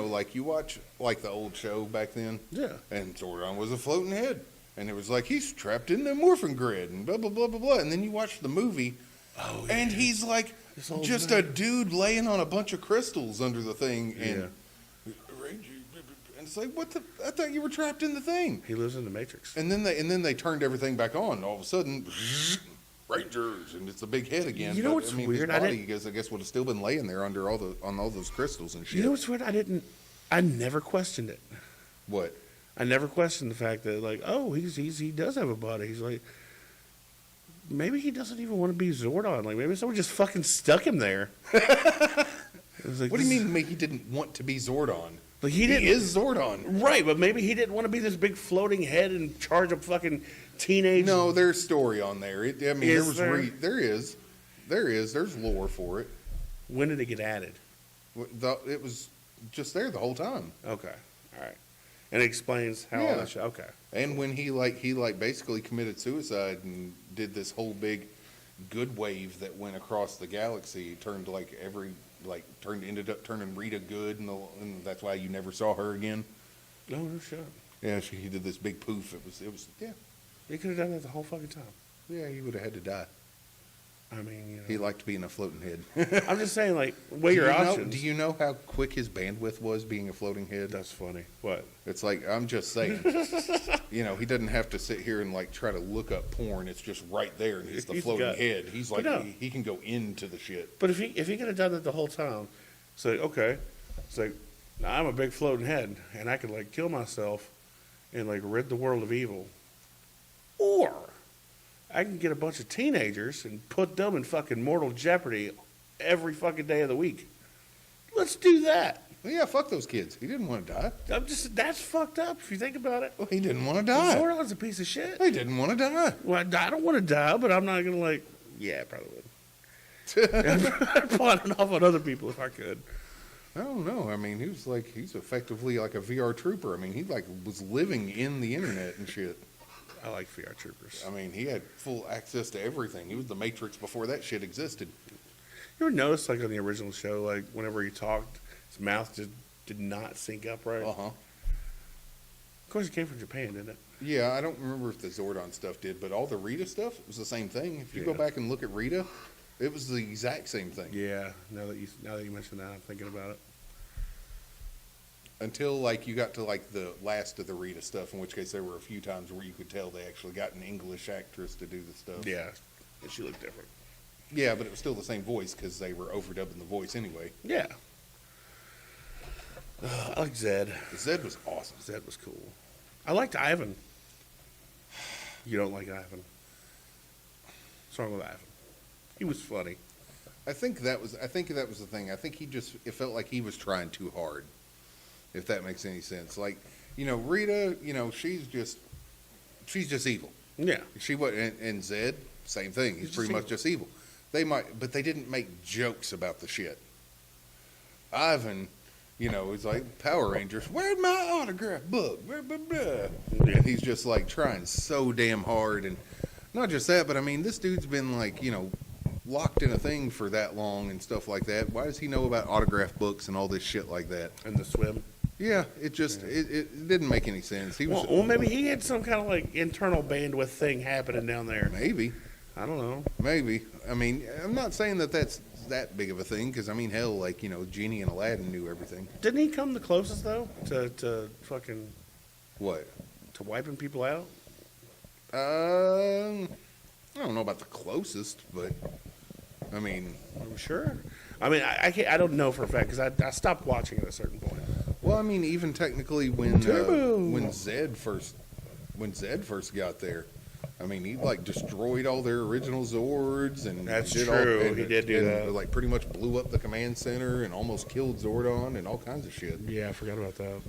like you watch like the old show back then. Yeah. And Zordon was a floating head, and it was like he's trapped in the morphin grid, and blah blah blah blah blah. And then you watch the movie, and he's like This old just man. a dude laying on a bunch of crystals under the thing, and it's like, what the? I thought you were trapped in the thing. He lives in the Matrix. And then they turned everything back on. All of a sudden, Rangers, and it's a big head again. You know But, what's I mean, weird? His body, I guess, would have still been laying there under all those crystals and shit. You know what's weird? I never questioned it. What? I never questioned the fact that, like, oh, he does have a body. He's like, maybe he doesn't even want to be Zordon. Like, maybe someone just fucking stuck him there. It was like, What do you mean? He didn't want to be Zordon? Like, He didn't, is Zordon. right? But maybe he didn't want to be this big floating head in charge of fucking teenage. No, there's story on there. Is there? There's lore for it. When did it get added? It was just there the whole time. Okay, all right, and it explains how all Yeah. that shit. Okay, And when he basically committed suicide and did this whole big good wave that went across the galaxy, turned ended up turning Rita good, and that's why you never saw her again. no shit. Yeah, he did this big poof. It was yeah, He could have done that the whole fucking time. yeah. He would have had to die. I mean, He liked being a floating head. I'm just saying, like, weigh your options. Do you know how quick his bandwidth was being a floating head? That's funny. What? It's like, I'm just saying, he doesn't have to sit here and like try to look up porn. It's just right there, and he's the He's floating got- head. He's like, no. he can go into the shit. But if he could have done that the whole time, it's like, okay, it's like, now I'm a big floating head, and I could like kill myself and like rid the world of evil, or I can get a bunch of teenagers and put them in fucking mortal jeopardy every fucking day of the week. Let's do that. Well, yeah, fuck those kids. He didn't want to die. That's fucked up if you think about it. Well, he didn't want to die. Zordon's a piece of shit. He didn't want to die. Well, I don't want to die, but I'm not gonna like. Yeah, I probably would. I'd pawn it off on other people if I could. I don't know. I mean, he's effectively like a VR trooper. I mean, he like was living in the internet and shit. I like VR troopers. I mean, he had full access to everything. He was the Matrix before that shit existed. You ever notice, like on the original show, like whenever he talked, his mouth just did not sync up right? Uh-huh. Of course, it came from Japan, didn't it? Yeah, I don't remember if the Zordon stuff did, but all the Rita stuff, it was the same thing. If you go Yeah. back and look at Rita, it was the exact same thing. Yeah. Now that you mention that, I'm thinking about it. Until, like, you got to, like, the last of the Rita stuff, in which case there were a few times where you could tell they actually got an English actress to do the stuff. Yeah, she looked different. Yeah, but it was still the same voice because they were overdubbing the voice anyway. Yeah. I like Zed. Zed was awesome. Zed was cool. I liked Ivan. You don't like Ivan. What's wrong with Ivan? He was funny. I think that was the thing. I think it felt like he was trying too hard, if that makes any sense. Like, Rita, she's just evil. Yeah. And Zed, same thing. He's pretty much just evil. But they didn't make jokes about the shit. Ivan, he's like, Power Rangers, where's my autograph book? Blah, blah, blah. Yeah. And he's just like trying so damn hard. And not just that, but I mean, this dude's been like, locked in a thing for that long and stuff like that. Why does he know about autograph books and all this shit like that? And the swim. Yeah, it just it didn't make any sense. He was Well, maybe he had some kind of like internal bandwidth thing happening down there. maybe. I don't know. Maybe. I mean, I'm not saying that that's that big of a thing, because, I mean, hell, like, Genie and Aladdin knew everything. Didn't he come the closest, though, to fucking, What? to wiping people out? I don't know about the closest, but, I mean... I'm sure. I mean, I can't, I don't know for a fact, because I stopped watching at a certain point. Well, I mean, even technically when Turbo. Zed first got there, I mean, he like destroyed all their original Zords, and That's did true. All, and, He did do and, that. Like, pretty much blew up the command center and almost killed Zordon and all kinds of shit. Yeah, I forgot about that.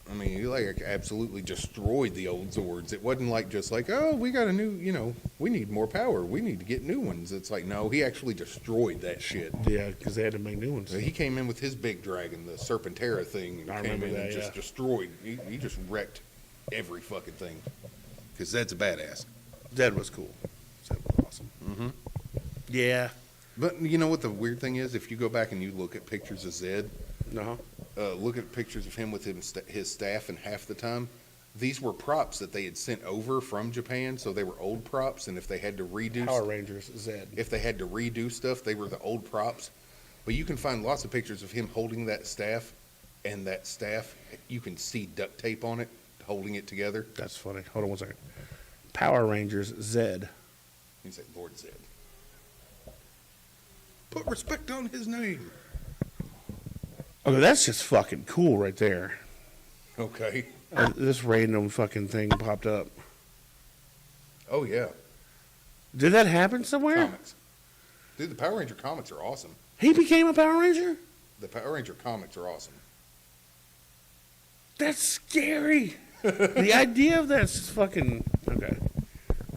I mean, he like absolutely destroyed the old Zords. It wasn't like just like, oh, we got a new, we need more power. We need to get new ones. It's like, no, he actually destroyed that shit. Yeah, because they had to make new ones. He came in with his big dragon, the Serpentera thing, and I came remember in that, and just destroyed. He just wrecked every fucking thing. Because Zed's a badass. Zed was cool. Zed was awesome. Mm-hmm. Yeah. But you know what the weird thing is? If you go back and you look at pictures of Zed, No. look at pictures of him with his staff, and half the time, these were props that they had sent over from Japan, so they were old props, and if they had to redo... Power Rangers, Zed. If they had to redo stuff, they were the old props. But you can find lots of pictures of him holding that staff, and that staff, you can see duct tape on it, holding it together. That's funny. Hold on one second. Power Rangers, Zed. You say Lord Zed. Put respect on his name. Okay, that's just fucking cool right there. Okay. This random fucking thing popped up. Oh, yeah. Did that happen somewhere? Comics. Dude, the Power Ranger comics are awesome. He became a Power Ranger? The Power Ranger comics are awesome. That's scary. The idea of that's just fucking... Okay.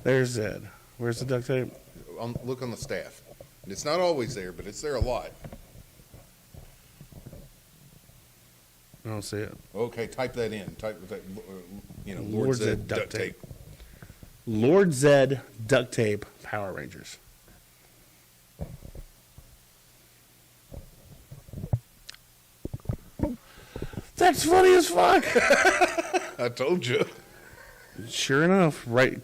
There's Zed. Where's the duct tape? Look on the staff. It's not always there, but it's there a lot. I don't see it. Okay, type that in. Type that, Lord Zed duct tape. Lord Zed duct tape Power Rangers. That's funny as fuck. I told you. Sure enough, right?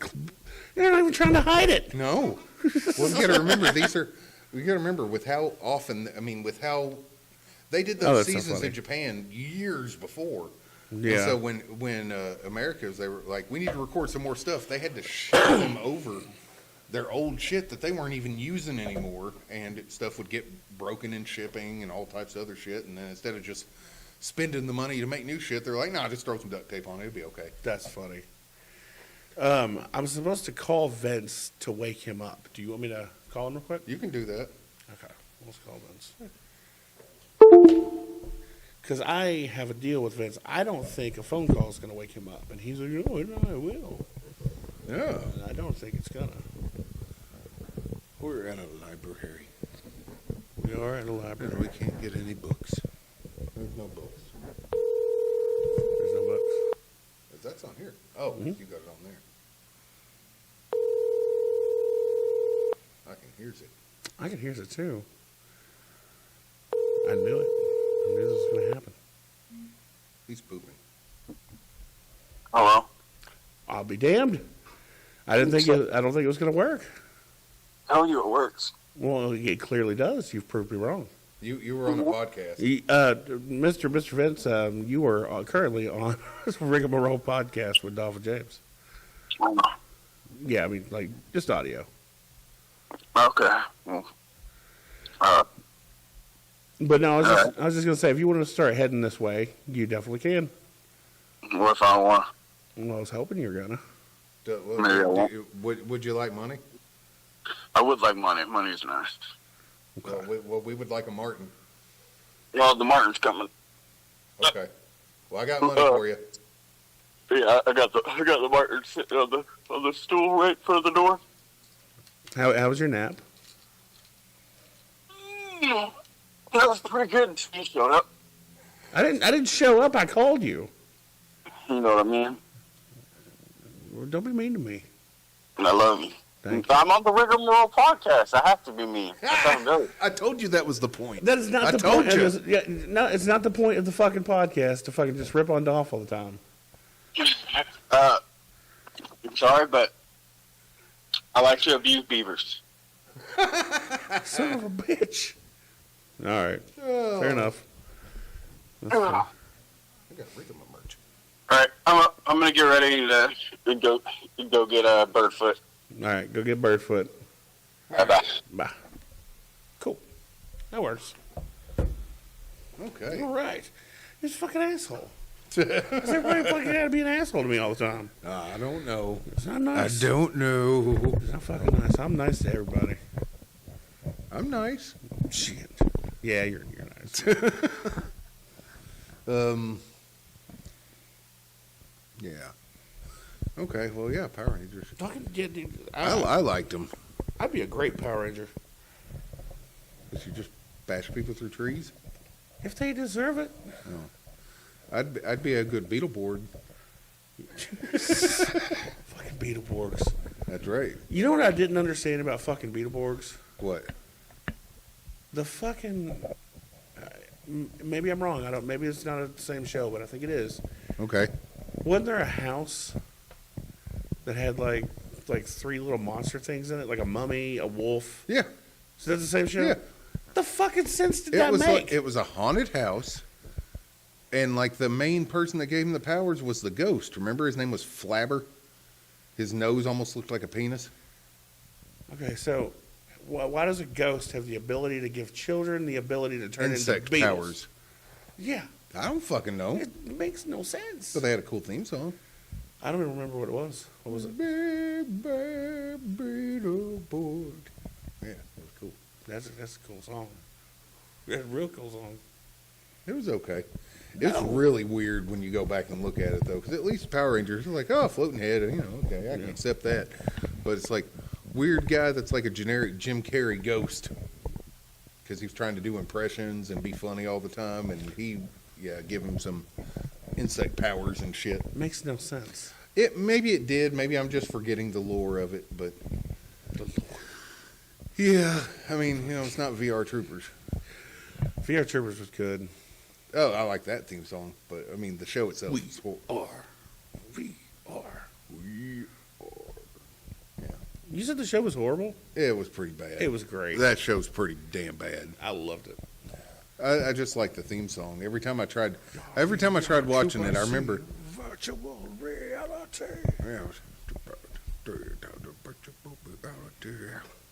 You're not even trying to hide it. No. Well, you got to remember, we got to remember with how often, with how they did those that's so seasons funny. in Japan years before. Yeah. And so when Americans, they were like, we need to record some more stuff, they had to ship them over their old shit that they weren't even using anymore, and stuff would get broken in shipping and all types of other shit, and then instead of just spending the money to make new shit, they're like, nah, just throw some duct tape on it, it'll be okay. That's funny. I'm supposed to call Vince to wake him up. Do you want me to call him real quick? You can do that. Okay, let's call Vince. Because I have a deal with Vince. I don't think a phone call is going to wake him up. And he's like, no, I will. Yeah. And I don't think it's going to. We're at a library. We are at a And library. we can't get any books. There's no books. There's no books. That's on here. Oh, Mhm. you got it on there. I can hear it. I can hear it too. I knew it. I knew this was going to happen. He's pooping. Hello? I'll be damned. I don't think it was going to work. Tell you it works. Well, it clearly does. You've proved me wrong. You were on the podcast. Mr. Vince, you are currently on Rigamarole podcast with Dolph and James. Yeah, I mean, like, just audio. Okay. Well, But no, I was just going to say, if you want to start heading this way, you definitely can. what if I want? Well, I was hoping you were going to. Maybe I won't. Would you like money? I would like money. Money is nice. Well, we would like a Martin. Well, the Martin's coming. Okay. Well, I got money for you. Yeah, I got the Martin sitting on the stool right in front of the door. How was your nap? That was pretty good until you showed up. I didn't show up. I called you. You know what I mean? Well, don't be mean to me. And I love you. Thank you. I'm on the Rigamarole podcast. I have to be mean. That's how it goes. I told you that was the point. That is not I the told point. you. No, it's not the point of the fucking podcast to fucking just rip on Dolph all the time. I'm sorry, but I like to abuse beavers. Son of a bitch. All right. Oh. Fair enough. That's fine. I got Rigamarole merch. All right, I'm gonna get ready to go get a Birdfoot. All right, go get Birdfoot. Bye. Bye. Cool. That works. Okay. All right. You're a fucking asshole. Everybody fucking gotta be an asshole to me all the time. I don't know. It's not nice. I don't know. It's not fucking nice. I'm nice to everybody. I'm nice. Shit. Yeah, you're nice. Yeah. Okay. Well, yeah. Power Rangers. Fucking yeah, dude. I liked them. I'd be a great Power Ranger But you just bash people through trees. if they deserve it. I'd be a good Beetleborg. Fucking Beetleborgs. That's right. You know what I didn't understand about fucking Beetleborgs? What? The fucking. Maybe I'm wrong. I don't. Maybe it's not the same show, but I think it is. Okay. Wasn't there a house that had like three little monster things in it, like a mummy, a wolf? Yeah. Is that the same show? Yeah. The fucking sense did It that was make? like it was a haunted house, and like the main person that gave him the powers was the ghost. Remember, his name was Flabber. His nose almost looked like a penis. Okay, so why does a ghost have the ability to give children the ability to turn Insect into beetles? powers. Yeah, I don't fucking know. it makes no sense. So they had a cool theme song. I don't even remember what it was. What was it? Big bad Beetleborg. Yeah, it was cool. That's a cool song. That's a real cool song. It was okay. It's really weird when you go back and look at it, though, because at least Power Rangers are like, oh, floating head, you know, okay, I can accept that. But it's like weird guy that's like a generic Jim Carrey ghost, because he was trying to do impressions and be funny all the time, and give him some insect powers and shit. Makes no sense. Maybe it did. Maybe I'm just forgetting the lore of it, but yeah, I mean, it's not VR Troopers. VR Troopers was good. Oh, I like that theme song, but I mean, the show itself is horrible. We are. We are. Yeah. You said the show was horrible? It was pretty bad. It was great. That show's pretty damn bad. I loved it. I just like the theme song. Every time I tried watching it, I remember. Virtual reality.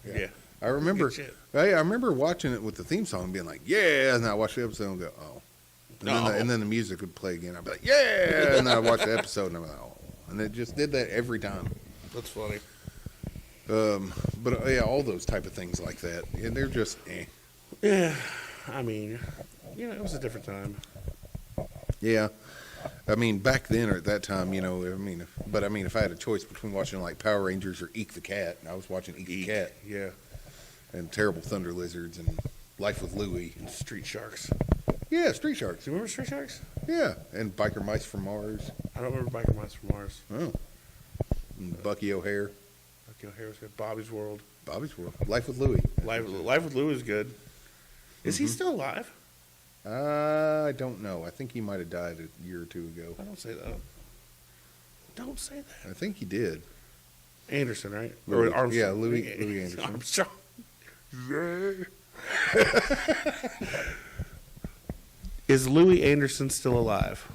Yeah. I remember. Good shit. I remember watching it with the theme song, and being like, "Yeah," and then I watched the episode and go, "Oh," and then the music would play again. I'd be like, "Yeah," and then I watch the episode and I'm like, "Oh," and it just did that every time. That's funny. But yeah, all those type of things like that, and they're just eh. Yeah. I mean, it was a different time. Yeah. I mean, back then or at that time, if I had a choice between watching like Power Rangers or Eek the Cat, I was watching Eek the Cat. Yeah. And Terrible Thunder Lizards and Life with Louie. And Street Sharks. Yeah, Street Sharks. Do you remember Street Sharks? Yeah, and Biker Mice from Mars. I don't remember Biker Mice from Mars. Oh. And Bucky O'Hare. Bucky O'Hare was good. Bobby's World. Bobby's World. Life with Louie. Life with Lou is good. Is he still alive? I don't know. I think he might have died a year or two ago. I don't say that. Don't say that. I think he did. Anderson, right? Louis, or Armstrong. yeah, Louis Anderson. Armstrong. Yeah. Is Louis Anderson still alive?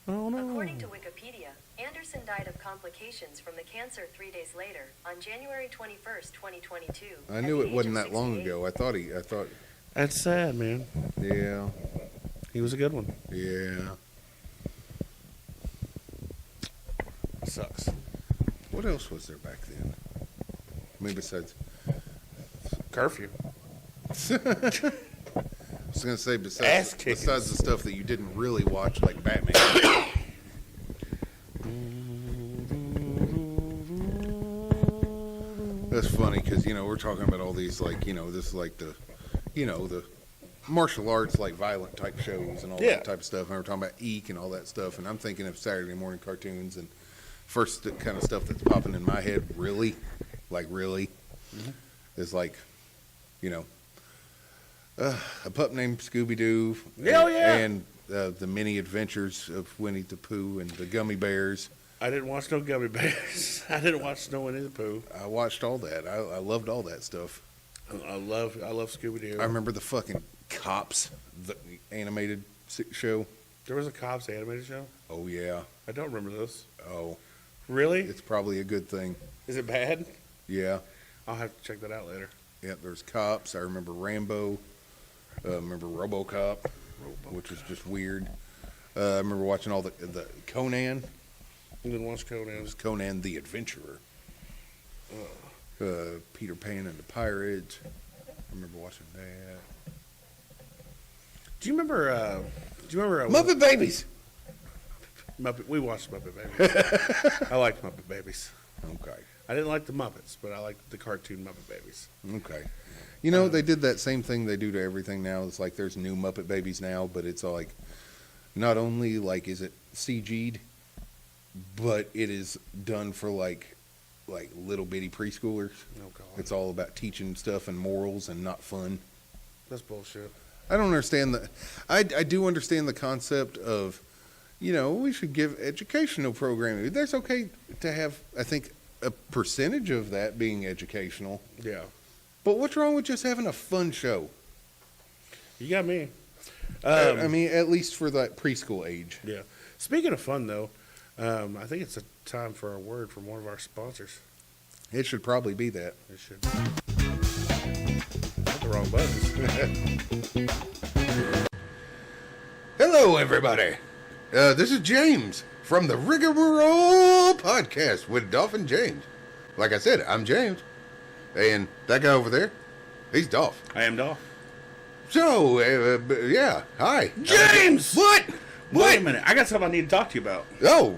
Oh no. According to Wikipedia, Anderson died of complications from the cancer 3 days later, on January 21st, 2022. I knew it wasn't that long ago. I thought, That's sad, man. yeah, He was a good one. yeah. Sucks. What else was there back then? I mean, besides, Curfew. I was gonna say Ass besides kickings. the stuff that you didn't really watch, like Batman. That's funny because we're talking about all these this is like the martial arts like violent type shows and all Yeah. that type of stuff, and we're talking about Eek and all that stuff, and I'm thinking of Saturday morning cartoons, and first kind of stuff that's popping in my head really is like a pup named Scooby-Doo. Hell yeah. And the mini adventures of Winnie the Pooh and the Gummy Bears. I didn't watch no Gummy Bears. I didn't watch no Winnie the Pooh. I watched all that. I loved all that stuff. I love Scooby Doo. I remember the fucking Cops, the animated show. There was a Cops animated show. Oh, yeah. I don't remember this. Oh, Really? it's probably a good thing. Is it bad? Yeah. I'll have to check that out later. Yeah, there's Cops. I remember Rambo. I remember RoboCop, which was just weird. I remember watching all the Conan. You didn't watch It Conan? was Conan the Adventurer. Peter Pan and the Pirates. I remember watching that. Do you remember? Muppet Babies. Muppet? We watched Muppet Babies. I liked Muppet Babies. Okay. I didn't like the Muppets, but I liked the cartoon Muppet Babies. Okay. They did that same thing they do to everything now. It's like there's new Muppet Babies now, but it's like not only like is it CG'd, but it is done for like little bitty preschoolers. Oh God, It's all about teaching stuff and morals and not fun. that's bullshit. I don't understand I do understand the concept of, we should give educational programming. There's okay to have, I think, a percentage of that being educational. Yeah, But what's wrong with just having a fun show? you got me. I mean, at least for that preschool age. Yeah. Speaking of fun, though, I think it's a time for a word from one of our sponsors. It should probably be that. It should. Hit the wrong buttons. Hello, everybody. This is James from the Rigamarole podcast with Dolph and James. Like I said, I'm James. And that guy over there, he's Dolph. I am Dolph. So, yeah, hi. James! What? Wait a minute. I got something I need to talk to you about. Oh,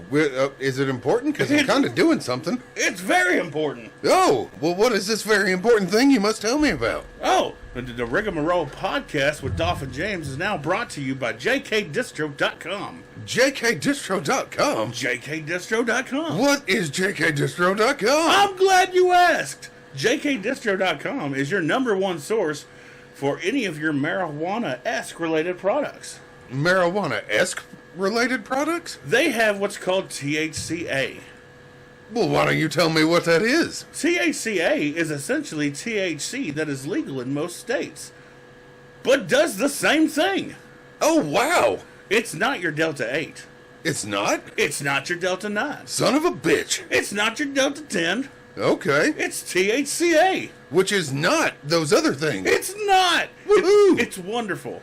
is it important? Because I'm kind of doing something. It's very important. Oh, well, what is this very important thing you must tell me about? Oh, the Rigamarole podcast with Dolph and James is now brought to you by jkdistro.com. jkdistro.com? jkdistro.com. What is jkdistro.com? I'm glad you asked. jkdistro.com is your #1 source for any of your marijuana-esque related products. Marijuana-esque related products? They have what's called THCA. Well, why don't you tell me what that is? THCA is essentially THC that is legal in most states, but does the same thing. Oh, wow. It's not your Delta 8. It's not? It's not your Delta 9. Son of a bitch. It's not your Delta 10. Okay. It's THCA. Which is not those other things. It's not. Woohoo! It's wonderful.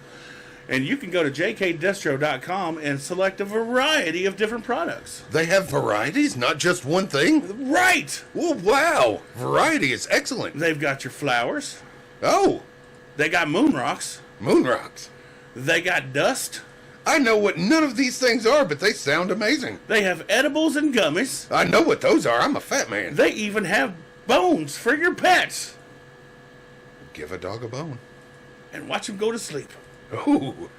And you can go to jkdistro.com and select a variety of different products. They have varieties, not just one thing? Right. Oh, wow. Variety is excellent. They've got your flowers. Oh, They got moon rocks. moon rocks. They got dust. I know what none of these things are, but they sound amazing. They have edibles and gummies. I know what those are. I'm a fat man. They even have bones for your pets. Give a dog a bone. And watch them go to sleep. Ooh.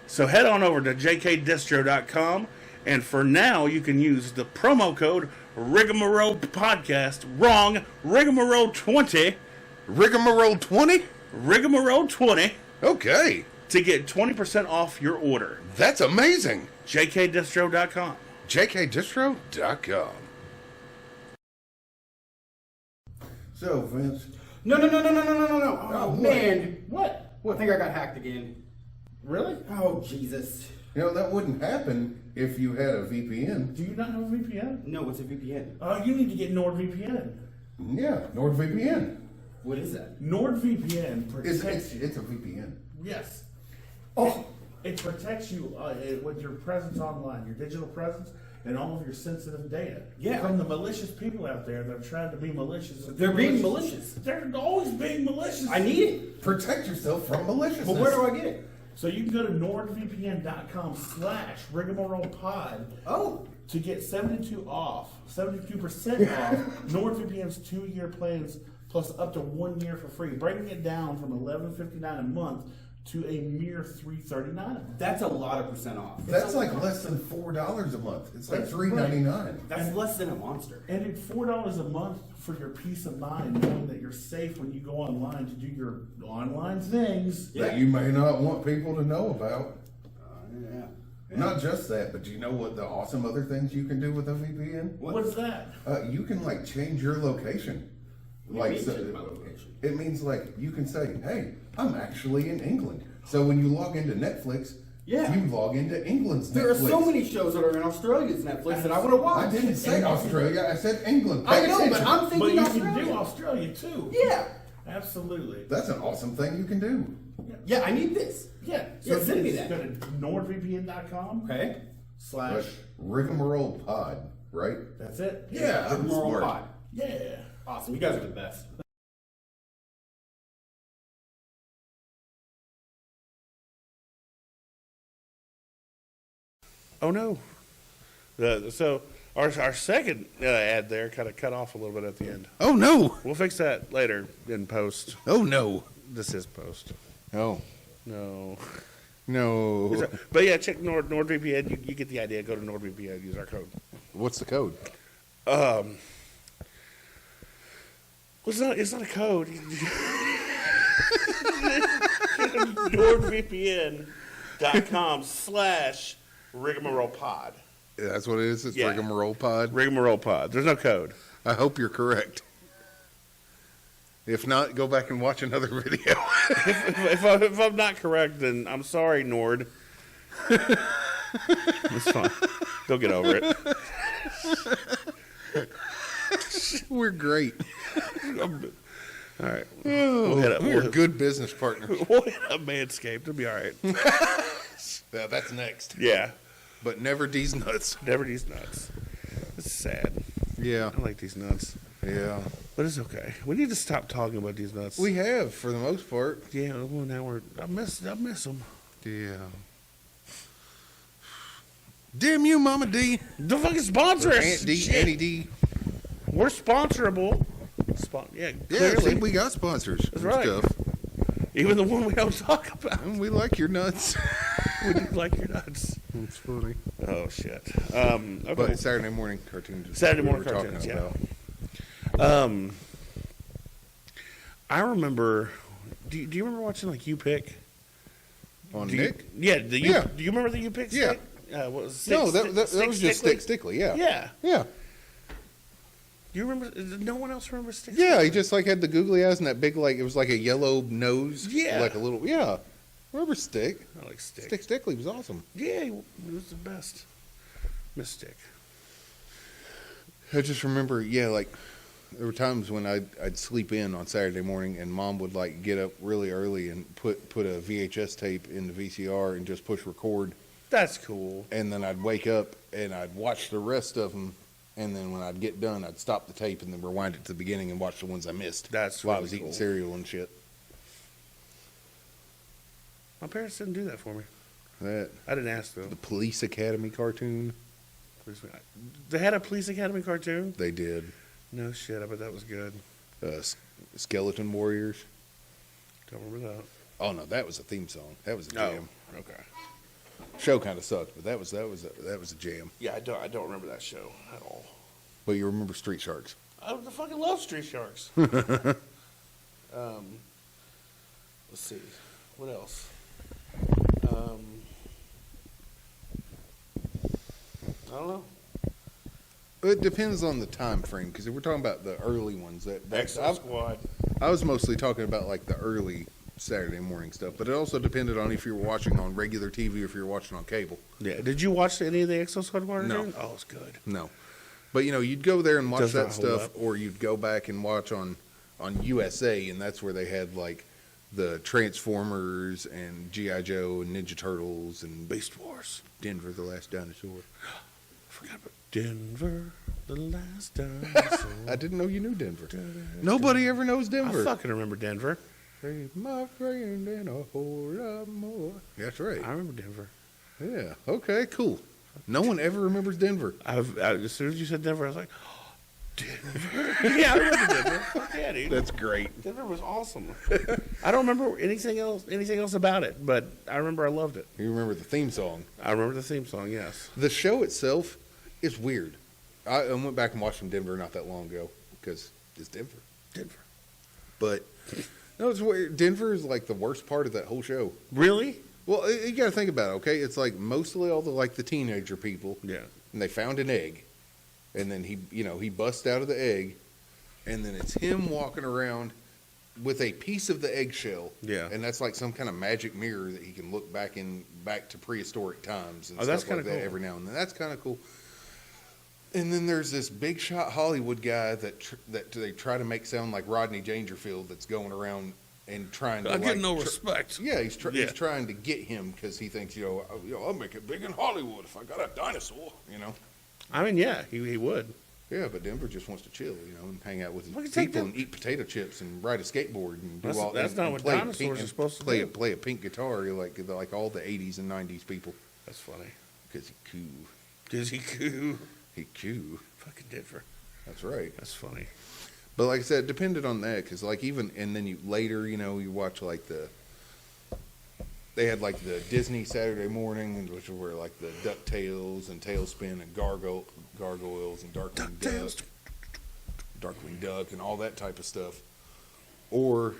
So head on over to jkdistro.com, and for now you can use the promo code Rigamarole Podcast. Wrong, Rigamarole 20. Rigamarole 20? Rigamarole 20 Okay. to get 20% off your order. That's amazing. jkdistro.com. jkdistro.com. So, Vince, No. Oh, what? man. What? I think I got hacked again. Really? Oh, Jesus. You know, that wouldn't happen if you had a VPN. Do you not have a VPN? No, what's a VPN? Oh, you need to get NordVPN. Yeah, NordVPN. What is that? NordVPN protects you. It's a VPN. Yes. Oh, It protects you with your presence online, your digital presence, and all of your sensitive data. Yeah. From the malicious people out there that are trying to be malicious. they're being malicious. They're always being malicious. I need it. Protect yourself from maliciousness. But where do I get it? So you can go to nordvpn.com/rigamarolepod Oh. to get 72% off NordVPN's 2-year plans plus up to 1 year for free, breaking it down from $11.59 a month to a mere $3.39. That's a lot of percent off. That's like less than $4 a month. It's like $3.99. That's less than a monster. And it's $4 a month for your peace of mind, knowing that you're safe when you go online to do your online things. That you may not want people to know about. Yeah. Not just that, but do you know what the awesome other things you can do with a VPN? What's that? You can like change your location. What do you mean change my location? It means like you can say, "Hey, I'm actually in England." So when you log into Netflix, Yeah. you log into England's There Netflix. are so many shows that are in Australia's Netflix that I want to watch. I didn't say Australia. I said England. I Pay know, but attention. I'm But thinking you Australia. can do Australia too. Yeah. Absolutely. That's an awesome thing you can do. Yeah, I need this. Yeah. Yeah, send me just that. Go to nordvpn.com Okay. But Rigamarole Pod, right? That's it. Yeah, I'm Moral smart. Pod. Yeah. Awesome. You guys are the best. Oh no. So our second ad there kind of cut off a little bit at the end. Oh no! We'll fix that later in post. Oh no! This is post. Oh No. no! But yeah, check NordVPN. You get the idea. Go to NordVPN. Use our code. What's the code? Well, it's not a code. NordVPN.com/RigamarolePod. Yeah, that's what it is. It's Yeah. Rigamarole Pod. Rigamarole Pod. There's no code. I hope you're correct. If not, go back and watch another video. If I'm not correct, then I'm sorry, Nord. It's fine. They'll get over it. We're great. All right. We're a good business partner. We'll hit up Manscaped. It'll be all right. Yeah, that's next. Yeah. But never these nuts. Never these nuts. This is sad. Yeah. I like these nuts. Yeah. But it's okay. We need to stop talking about these nuts. We have, for the most part. Yeah, well, now I miss them. Yeah. Damn you, Mama D. Don't fucking sponsor us. Aunt D, Shit. Annie D. We're sponsorable. Yeah, Yeah, clearly. see, we got sponsors. That's and right. Stuff. Even the one we don't talk about. And we like your nuts. We do like your nuts. It's funny. Oh, shit. Okay. But Saturday morning cartoons. is Saturday what we morning were cartoons, talking yeah. about. I remember. Do you remember watching like You Pick? On Do Nick? Yeah. Yeah. Do you remember the You Pick? Yeah. Stick? What was No, that was just Stickly. Yeah. Yeah. Yeah. Do you remember? No one else remembers Stick? Yeah, he just like had the googly eyes and that big like it was like a yellow nose. Yeah. Like a little Remember Stick? I like Stick. Stickly was awesome. Yeah, he was the best. Miss Stick. I just remember, like there were times when I'd sleep in on Saturday morning and Mom would like get up really early and put a VHS tape in the VCR and just push record, That's cool. and then I'd wake up and I'd watch the rest of them, and then when I'd get done I'd stop the tape and then rewind it to the beginning and watch the ones I missed. That's while I really was eating cool. cereal and shit. My parents didn't do that for me. That I didn't ask them. the Police Academy cartoon, They had a Police Academy cartoon? they did. No shit, I bet that was good. Skeleton Warriors. Don't remember that. Oh no, that was a theme song. That was a jam. Okay. Show kind of sucked, but that was a jam. Yeah, I don't remember that show at all. But you remember Street Sharks? I fucking love Street Sharks. Let's see. What else? I don't know. It depends on the time frame, because if we're talking about the early ones, Exo Squad. I was mostly talking about like the early Saturday morning stuff, but it also depended on if you were watching on regular TV or if you were watching on cable. Yeah. Did you watch any of the Exo Squad Warriors? No. Oh, it's good. No, but you'd go there and watch Does that not hold stuff, up. or you'd go back and watch on USA, and that's where they had like the Transformers and GI Joe and Ninja Turtles and Beast Wars. Denver the Last Dinosaur. Forgot about Denver, the last dinosaur. I didn't know you knew Denver. Nobody ever knows I Denver. fucking remember Denver. Hey, my friend, and a whole lot more. That's right. I remember Denver. Yeah. Okay. Cool. No one ever remembers Denver. As soon as you said Denver, I was like, oh, Denver. Yeah, I remember Denver. Fuck yeah, dude. That's great. Denver was awesome. I don't remember anything else about it, but I remember I loved it. You remember the theme song? I remember the theme song. Yes. The show itself is weird. I went back and watched from Denver not that long ago because it's Denver. Denver. But no, it's weird. Denver is like the worst part of that whole show. Really? Well, you got to think about it. Okay, it's like mostly all the teenager people. Yeah. And they found an egg, and then he busts out of the egg, and then it's him walking around with a piece of the eggshell. Yeah. And that's like some kind of magic mirror that he can look back to prehistoric times and that's stuff like kinda that cool. every now and then. That's kind of cool. And then there's this big shot Hollywood guy that they try to make sound like Rodney Dangerfield that's going around and trying to. I get no respect. Yeah, he's Yeah. he's trying to get him because he thinks I'll make it big in Hollywood if I got a dinosaur. I mean, yeah, he would. Yeah, but Denver just wants to chill, and hang out with Well, his you take people that- and eat potato chips and ride a skateboard and do all. That's and, not and what play dinosaurs pink, are and supposed to play do. play a pink guitar like all the '80s and '90s people That's funny. because he cool. Cause he cool. He cool. Fucking Denver. That's right. That's funny. But like I said, it depended on that because and then you watch they had like the Disney Saturday morning, which were like the DuckTales and Tailspin and Gargoyles and Darkwing Duck and all that type of stuff. Or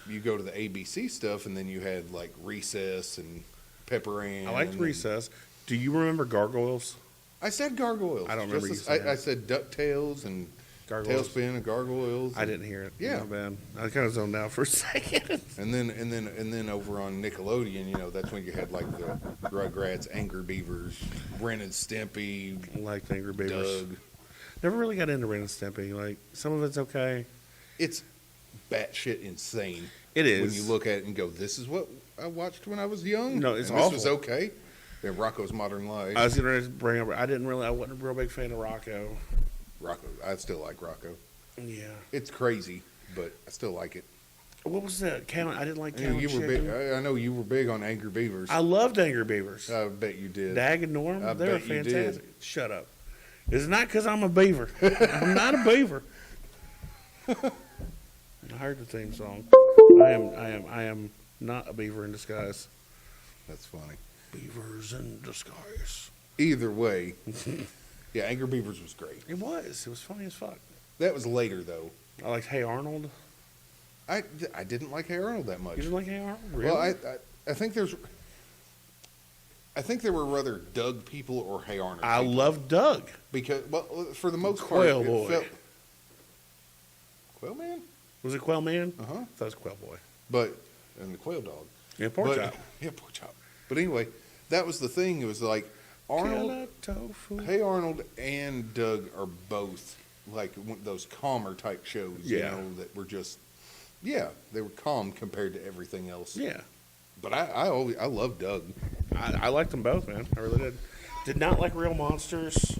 you go to the ABC stuff and then you had like Recess and Pepper Ann. I liked and Recess. Do you remember Gargoyles? I said Gargoyles. I don't remember Just you as- saying I that. said DuckTales and Gargoyles. Tailspin and Gargoyles. I didn't hear it. Yeah. My bad. I kind of zoned out for a second. And then over on Nickelodeon, that's when you had like the Rugrats, Angry Beavers, Ren and Stimpy, I liked Angry Beavers. Doug. Never really got into Ren and Stimpy. Like, some of it's okay. It's batshit insane. It is. When you look at it and go, this is what I watched when I was young. No, it's and awful. This was okay. And Rocco's Modern Life. I was going to bring up, I wasn't a real big fan of Rocco. Rocco, I still like Rocco. Yeah. It's crazy, but I still like it. What was that? I didn't like You Cow and were big. Chicken. I know you were big on Angry Beavers. I loved Angry Beavers. I bet you did. Dag and Norm, I they were bet you did. fantastic. Shut up. It's not because I'm a beaver. I'm not a beaver. I heard the theme song. I am not a beaver in disguise. That's funny. Beavers in disguise. Either way, yeah, Angry Beavers was great. It was. It was funny as fuck. That was later though. I liked Hey Arnold. I didn't like Hey Arnold that much. You didn't like Hey Arnold? Really? Well, I think there were rather Doug people or Hey Arnold. I people. love Doug. Because for the most Quail part, Boy. Quail Man. Was it Quail Man? Uh huh. I thought it was Quail Boy. But and the Quail Dog. Yeah, pork But- chop. Yeah, pork chop. But anyway, that was the thing. It was like Arnold. Killer tofu. Hey Arnold and Doug are both like those calmer type shows. Yeah. That were just. Yeah, they were calm compared to everything else. Yeah. But I love Doug. I liked them both, man. I really did. Did not like Real Monsters.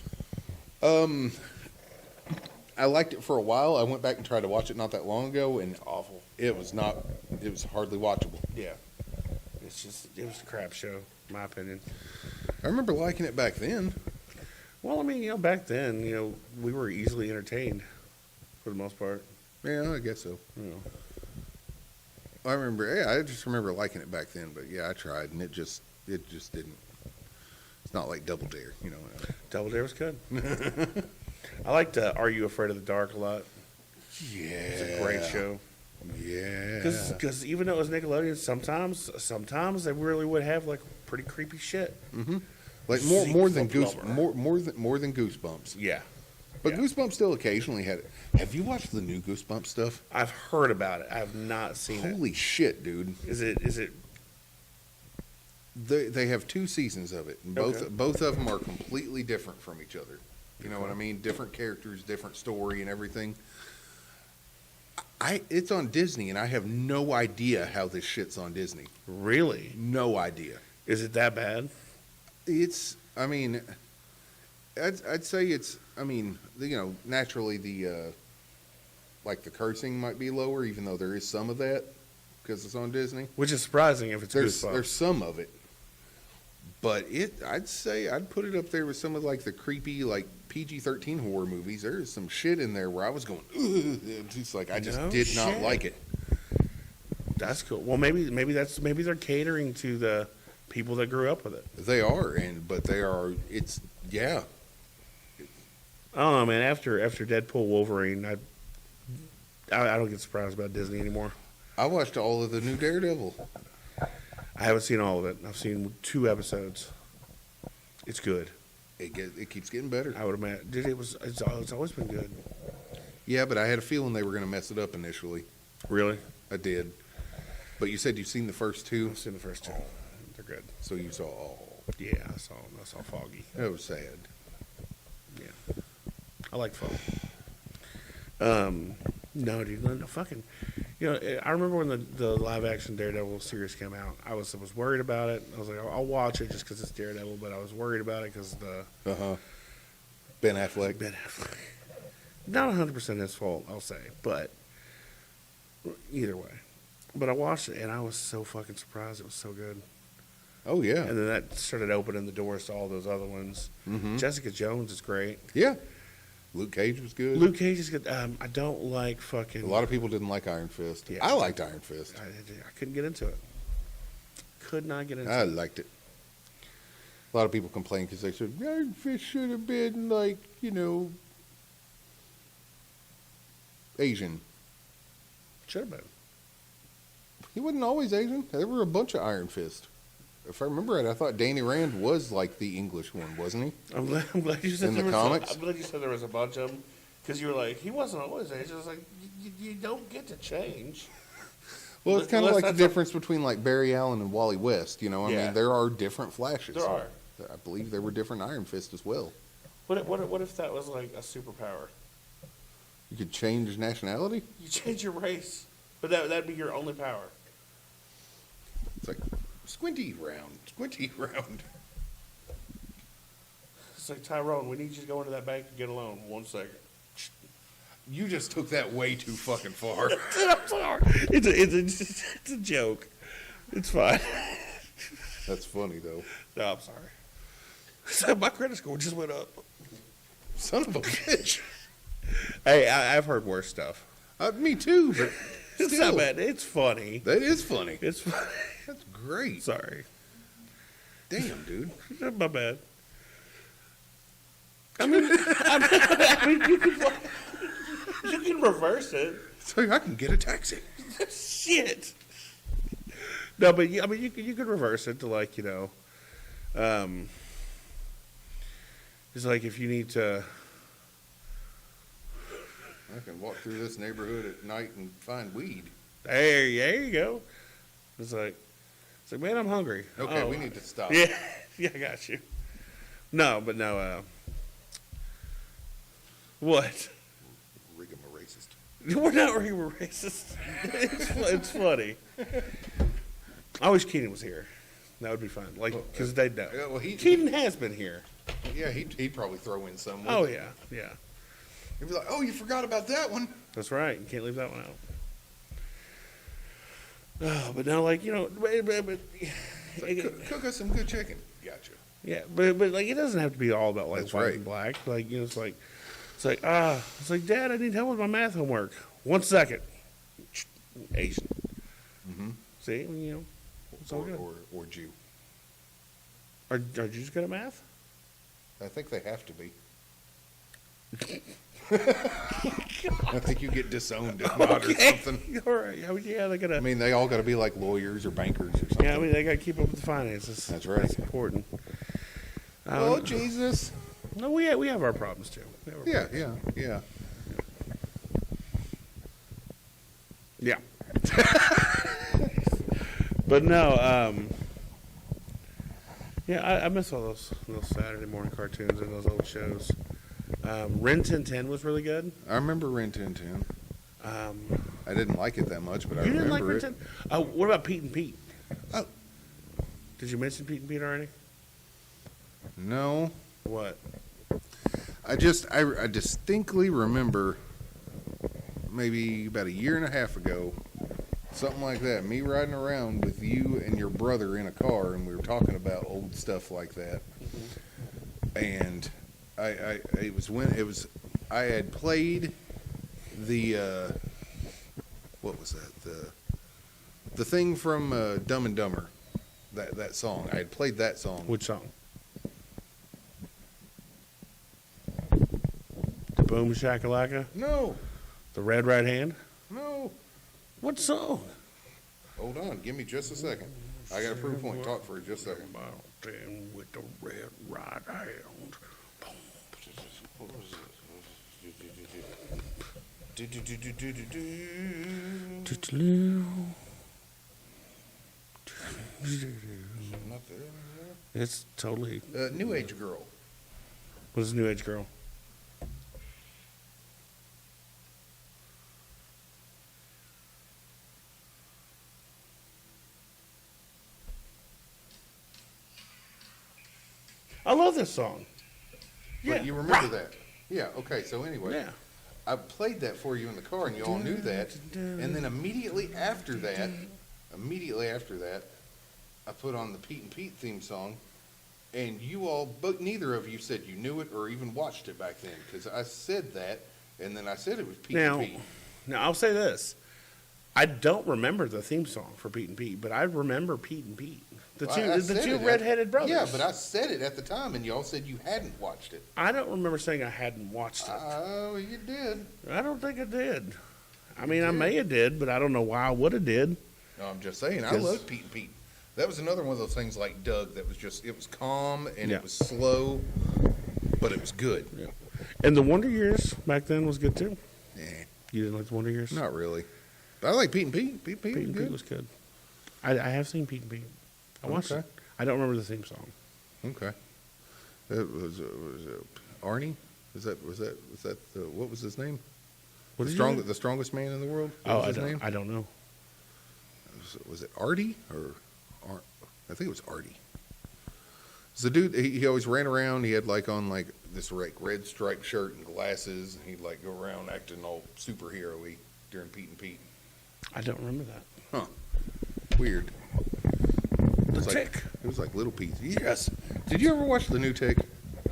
I liked it for a while. I went back and tried to watch it not that long ago, and Awful. it was hardly watchable. Yeah. It was a crap show, in my opinion. I remember liking it back then. Well, I mean, back then, we were easily entertained for the most part. Yeah, I guess so. You know. I remember. Yeah, I just remember liking it back then. But yeah, I tried, and it just didn't. It's not like Double Dare, Double Dare was good. I liked Are You Afraid of the Dark a lot. Yeah, It's a great show. Yeah, Because even though it was Nickelodeon, sometimes they really would have like pretty creepy shit. like more than Secret more than Goosebumps. Yeah. But Yeah. Goosebumps still occasionally had it. Have you watched the new Goosebumps stuff? I've heard about it. I have not seen Holy shit, dude! it. Is it? They have 2 seasons of it, and Okay. both of them are completely different from each other. You know what I mean? Different characters, different story, and everything. It's on Disney, and I have no idea how this shit's on Disney. Really? No idea. Is it that bad? It's. I mean, I'd say it's. I mean, naturally the like the cursing might be lower, even though there is some of that because it's on Disney. Which is surprising if it's There's Goosebumps. some of it, but I'd say I'd put it up there with some of like the creepy like PG-13 horror movies. There's some shit in there where I was going, ugh. It's just like I just No did not shit. like it. That's cool. Well, maybe they're catering to the people that grew up with it. They are, but they are. It's yeah. I don't know, man. After Deadpool, Wolverine, I don't get surprised about Disney anymore. I watched all of the new Daredevil. I haven't seen all of it. I've seen 2 episodes. It's good. It keeps getting better. I would imagine. Dude, it's always been good. Yeah, but I had a feeling they were going to mess it up initially. Really? I did. But you said you've seen the first 2, I've seen the first 2. They're good. so you saw all. Yeah, I saw Foggy. That was sad. Yeah, I like Foggy. No, dude, no fucking. I remember when the live action Daredevil series came out. I was worried about it. I was like, I'll watch it just because it's Daredevil, but I was worried about it because the Ben Affleck. Ben Affleck. Not 100% his fault, I'll say, but either way. But I watched it and I was so fucking surprised. It was so good. Oh yeah. And then that started opening the doors to all those other ones. Jessica Jones is great. Yeah. Luke Cage was good. Luke Cage is good. I don't like fucking. A lot of people didn't like Iron Fist. Yeah. I liked Iron Fist. I couldn't get into it. Could not get into I it. liked it. A lot of people complained because they said Iron Fist should have been like Asian. Should have been. He wasn't always Asian. There were a bunch of Iron Fist. If I remember right, I thought Danny Rand was like the English one, wasn't he? I'm glad you said In there the was comics? I'm glad you said there was a bunch of them because you were like, he wasn't always Asian. I was like, you don't get to change. Well, it's kind of Unless like the that's difference between like Barry Allen and Wally West. I Yeah. mean, there are different Flashes. There are. I believe there were different Iron Fist as well. What if that was like a superpower? You could change nationality. You change your race, but that'd be your only power. It's like squinty round. It's like, Tyrone, we need you to go into that bank and get a loan. 1 second. You just took that way too fucking far. I'm sorry. It's a joke. It's fine. That's funny though. No, I'm sorry. So my credit score just went up. Son of a bitch. Hey, I've heard worse stuff. Me too, but It's still, not bad. It's funny. that is funny. It's funny. That's great. Sorry. Damn, dude. My bad. I mean, you can reverse it. So I can get a taxi. Shit. No, but I mean, you could reverse it to like it's like if you need to. I can walk through this neighborhood at night and find weed. There you go. It's like, man, I'm hungry. Okay, Oh. we need to stop. Yeah, yeah, I got you. No, but no. What? Rigamarole racist. We're not we're racist. It's funny. I wish Keenan was here. That would be fun. Like, because they'd know. Yeah, well, Keenan has been here. Yeah, he'd probably throw in some. Oh, yeah, yeah. He'd be like, "Oh, you forgot about that one." That's right. You can't leave that one out. Oh, but now, like, but Cook us some good chicken. Gotcha. yeah, but like, it doesn't have to be all about like That's white right. and black. Like, it's like, Dad, I need help with my math homework. 1 second. Asian. Mm-hmm. See, it's all good. Or Jew. Are Jews good at math? I think they have to be. I think you get disowned if not or something. All right. Yeah, they gotta. I mean, they all got to be like lawyers or bankers or something. Yeah, I mean, they gotta keep up with the finances. That's right. That's important. Oh, Jesus. No, we have our problems too. We have our Yeah, problems. yeah. Yeah. But no, yeah, I miss all those Saturday morning cartoons and those old shows. Ren 1010 was really good. I remember Ren 1010. I didn't like it that much, but I You didn't like remember Ren it. 10? What about Pete and Pete? Oh. Did you mention Pete and Pete already? No. What? I distinctly remember maybe about a year and a half ago, something like that, me riding around with you and your brother in a car, and we were talking about old stuff like that. And I had played the what was that, the thing from Dumb and Dumber, that song. I had played that song. Which song? The Boom Shakalaka? No, The Red Right Hand? no. What song? Hold on, give me just a second. I got a proof point. Talk for just a second. Mountain with the red right hand. Not there. It's totally. New Age Girl. What is New Age Girl? I love this song. But you remember that. Yeah, okay, so anyway. Yeah. I played that for you in the car, and you all knew that. And then immediately after that, I put on the Pete and Pete theme song, and you all, but neither of you said you knew it or even watched it back then, because I said that, and then I said it was Pete and Pete. Now, I'll say this. I don't remember the theme song for Pete and Pete, but I remember Pete and Pete. The I two said it redheaded brothers. Yeah, but I said it at the time, and y'all said you hadn't watched it. I don't remember saying I hadn't watched it. Oh, you did. I don't think I did. I mean, I did. may have did, but I don't know why I would have did. No, I'm just saying, I Because- love Pete and Pete. That was another one of those things like Doug that was just, it was calm and Yeah. it was slow, but it was good. Yeah. And the Wonder Years back then was good too. Eh, You didn't like the Wonder Years? not really. But I like Pete and Pete. Pete and Pete, Pete and was Pete good. was good. I have seen Pete and Pete. I watched Okay. it. I don't remember the theme song. Okay. That was Arnie? Was that what was his name? What The did you the strongest man in the world? What Oh, was his I name? don't know. Was it Artie or I think it was Artie. It's the dude. He always ran around. He had like on like this red striped shirt and glasses, and he'd like go around acting all superhero-y during Pete and Pete. I don't remember that. Huh? Weird. The was like- Tick. It was like Little Pete. Yes. Did you ever watch the new Tick?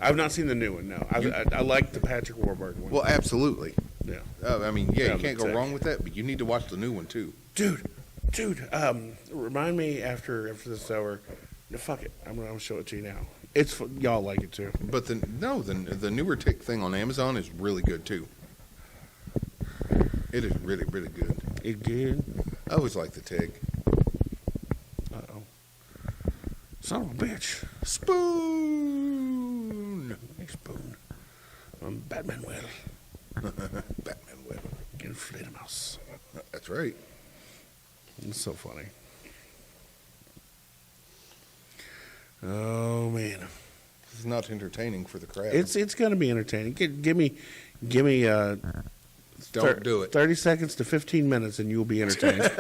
I've not seen the new one. No, I like the Patrick Warburton one. Well, absolutely. Yeah. I mean, yeah, Yeah, you can't the go Tick. wrong with that. But you need to watch the new one too. Dude, remind me after this is over. No, fuck it. I'm gonna show it to you now. Y'all like it too. But the newer Tick thing on Amazon is really good too. It is really, really good. It good. I always like the Tick. Uh-oh. Son of a bitch. Spoon. Hey, Spoon. I'm Batman Will. Batman Web. In Fledermaus. That's right. It's so funny. Oh man, This is not entertaining for the crowd. it's gonna be entertaining. Give me Don't do it. 30 seconds to 15 minutes, and you'll be entertained.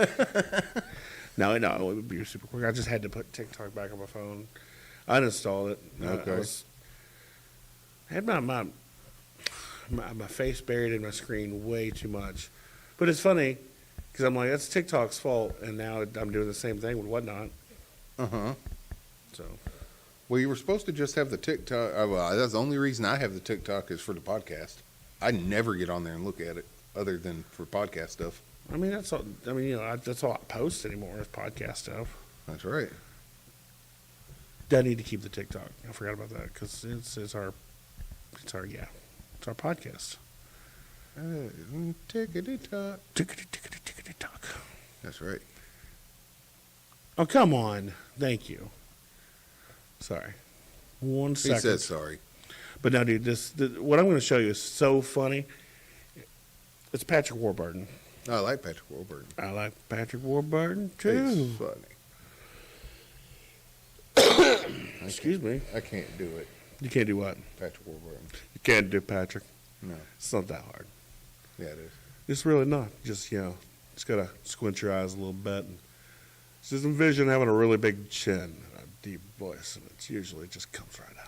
No, it would be super quick. I just had to put TikTok back on my phone. I uninstalled it. Okay. I had my face buried in my screen way too much. But it's funny because I'm like, that's TikTok's fault, and now I'm doing the same thing with Whatnot. Uh-huh. So Well, you were supposed to just have the TikTok. Well, that's the only reason I have the TikTok is for the podcast. I never get on there and look at it other than for podcast stuff. I mean, that's all. I mean, that's all I post anymore is podcast stuff. That's right. I need to keep the TikTok. I forgot about that because it's our podcast. Tickety-tock. Tickety-tickety-tickety-tock. That's right. Oh, come on. Thank you. Sorry. 1 He second. says sorry. But no, dude, what I'm going to show you is so funny. It's Patrick Warburton. I like Patrick Warburton. I like Patrick Warburton too. He's funny. Excuse me. I can't do it. You can't do what? Patrick Warburton. You can't do Patrick. No. It's not that hard. Yeah, it is. It's really not. Just just gotta squint your eyes a little bit and just envision having a really big chin and a deep voice, and it usually just comes right out.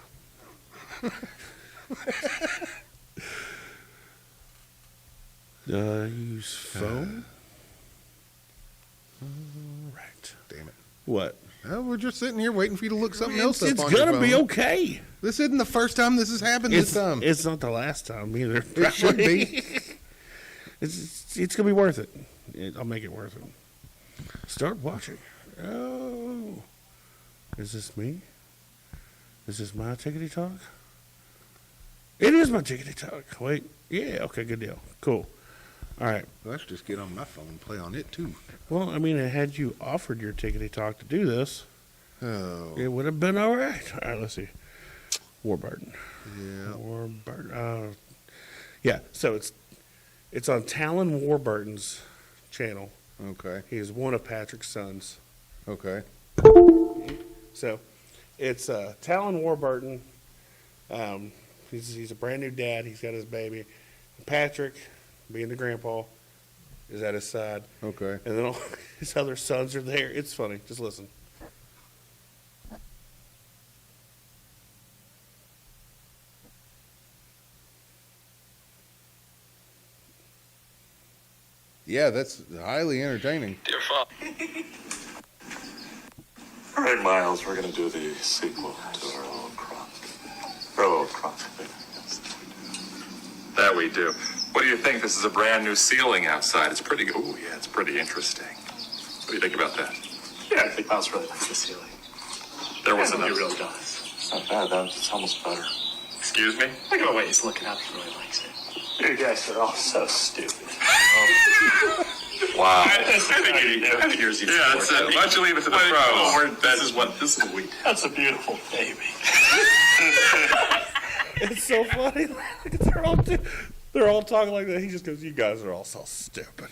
Use phone. All right. Damn it. What? Oh, we're just sitting here waiting for you to look something else up It's on your gonna be phone. okay. This isn't the first time this has happened this time. It's not the last time either. It should be. It's gonna be worth it. I'll make it worth it. Start watching. Oh, is this me? Is this my tickety talk? It is my tickety talk. Wait, yeah, okay, good deal, cool. All right. Let's just get on my phone and play on it too. Well, I mean, had you offered your tickety talk to do this, Oh. it would have been all right. All right, let's see. Warburton. Yeah. Warburton. Yeah. So it's on Talon Warburton's channel. Okay. He is one of Patrick's sons. Okay. So it's Talon Warburton. He's a brand new dad. He's got his baby. Patrick, being the grandpa, is at his side. Okay. And then all his other sons are there. It's funny. Just listen. Yeah, that's highly entertaining. Dear Father. All right, Miles, we're going to do the sequel to our little Kronk. Our little Kronk thing. That we do. What do you think? This is a brand new ceiling outside. It's pretty good. Oh, yeah, it's pretty interesting. What do you think about that? Yeah, I think Miles really likes the ceiling. There was He another. really does. It's not bad. That's almost better. Excuse me? Look at the way he's looking up. He really likes it. You guys are all so stupid. Wow. I think Here's you. Yeah, that's it. Why don't you leave it to the pros? This is what we do. That's a beautiful baby. It's so funny. They're all talking like that. He just goes, "You guys are all so stupid."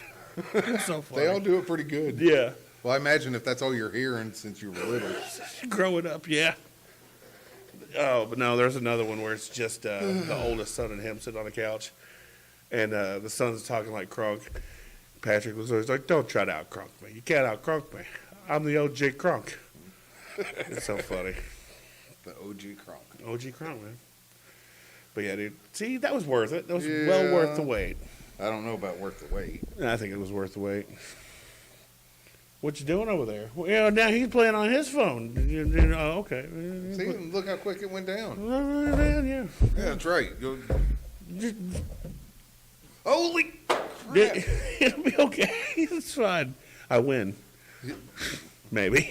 It's so funny. They all do it pretty good. Yeah. Well, I imagine if that's all you're hearing since you were little. Growing up, yeah. Oh, but no, there's another one where it's just the oldest son and him sitting on the couch, and the son's talking like Kronk. Patrick was always like, "Don't try to out-Kronk me. You can't out-Kronk me. I'm the OG Kronk." It's so funny. The OG Kronk. OG Kronk, man. But yeah, dude. See, that was worth it. That was Yeah. well worth the wait. I don't know about worth the wait. I think it was worth the wait. What you doing over there? Well, yeah, now he's playing on his phone. Oh, okay. See, look how quick it went down. Yeah. Yeah, that's right. Holy crap. It'll be okay. It's fine. I win. Maybe.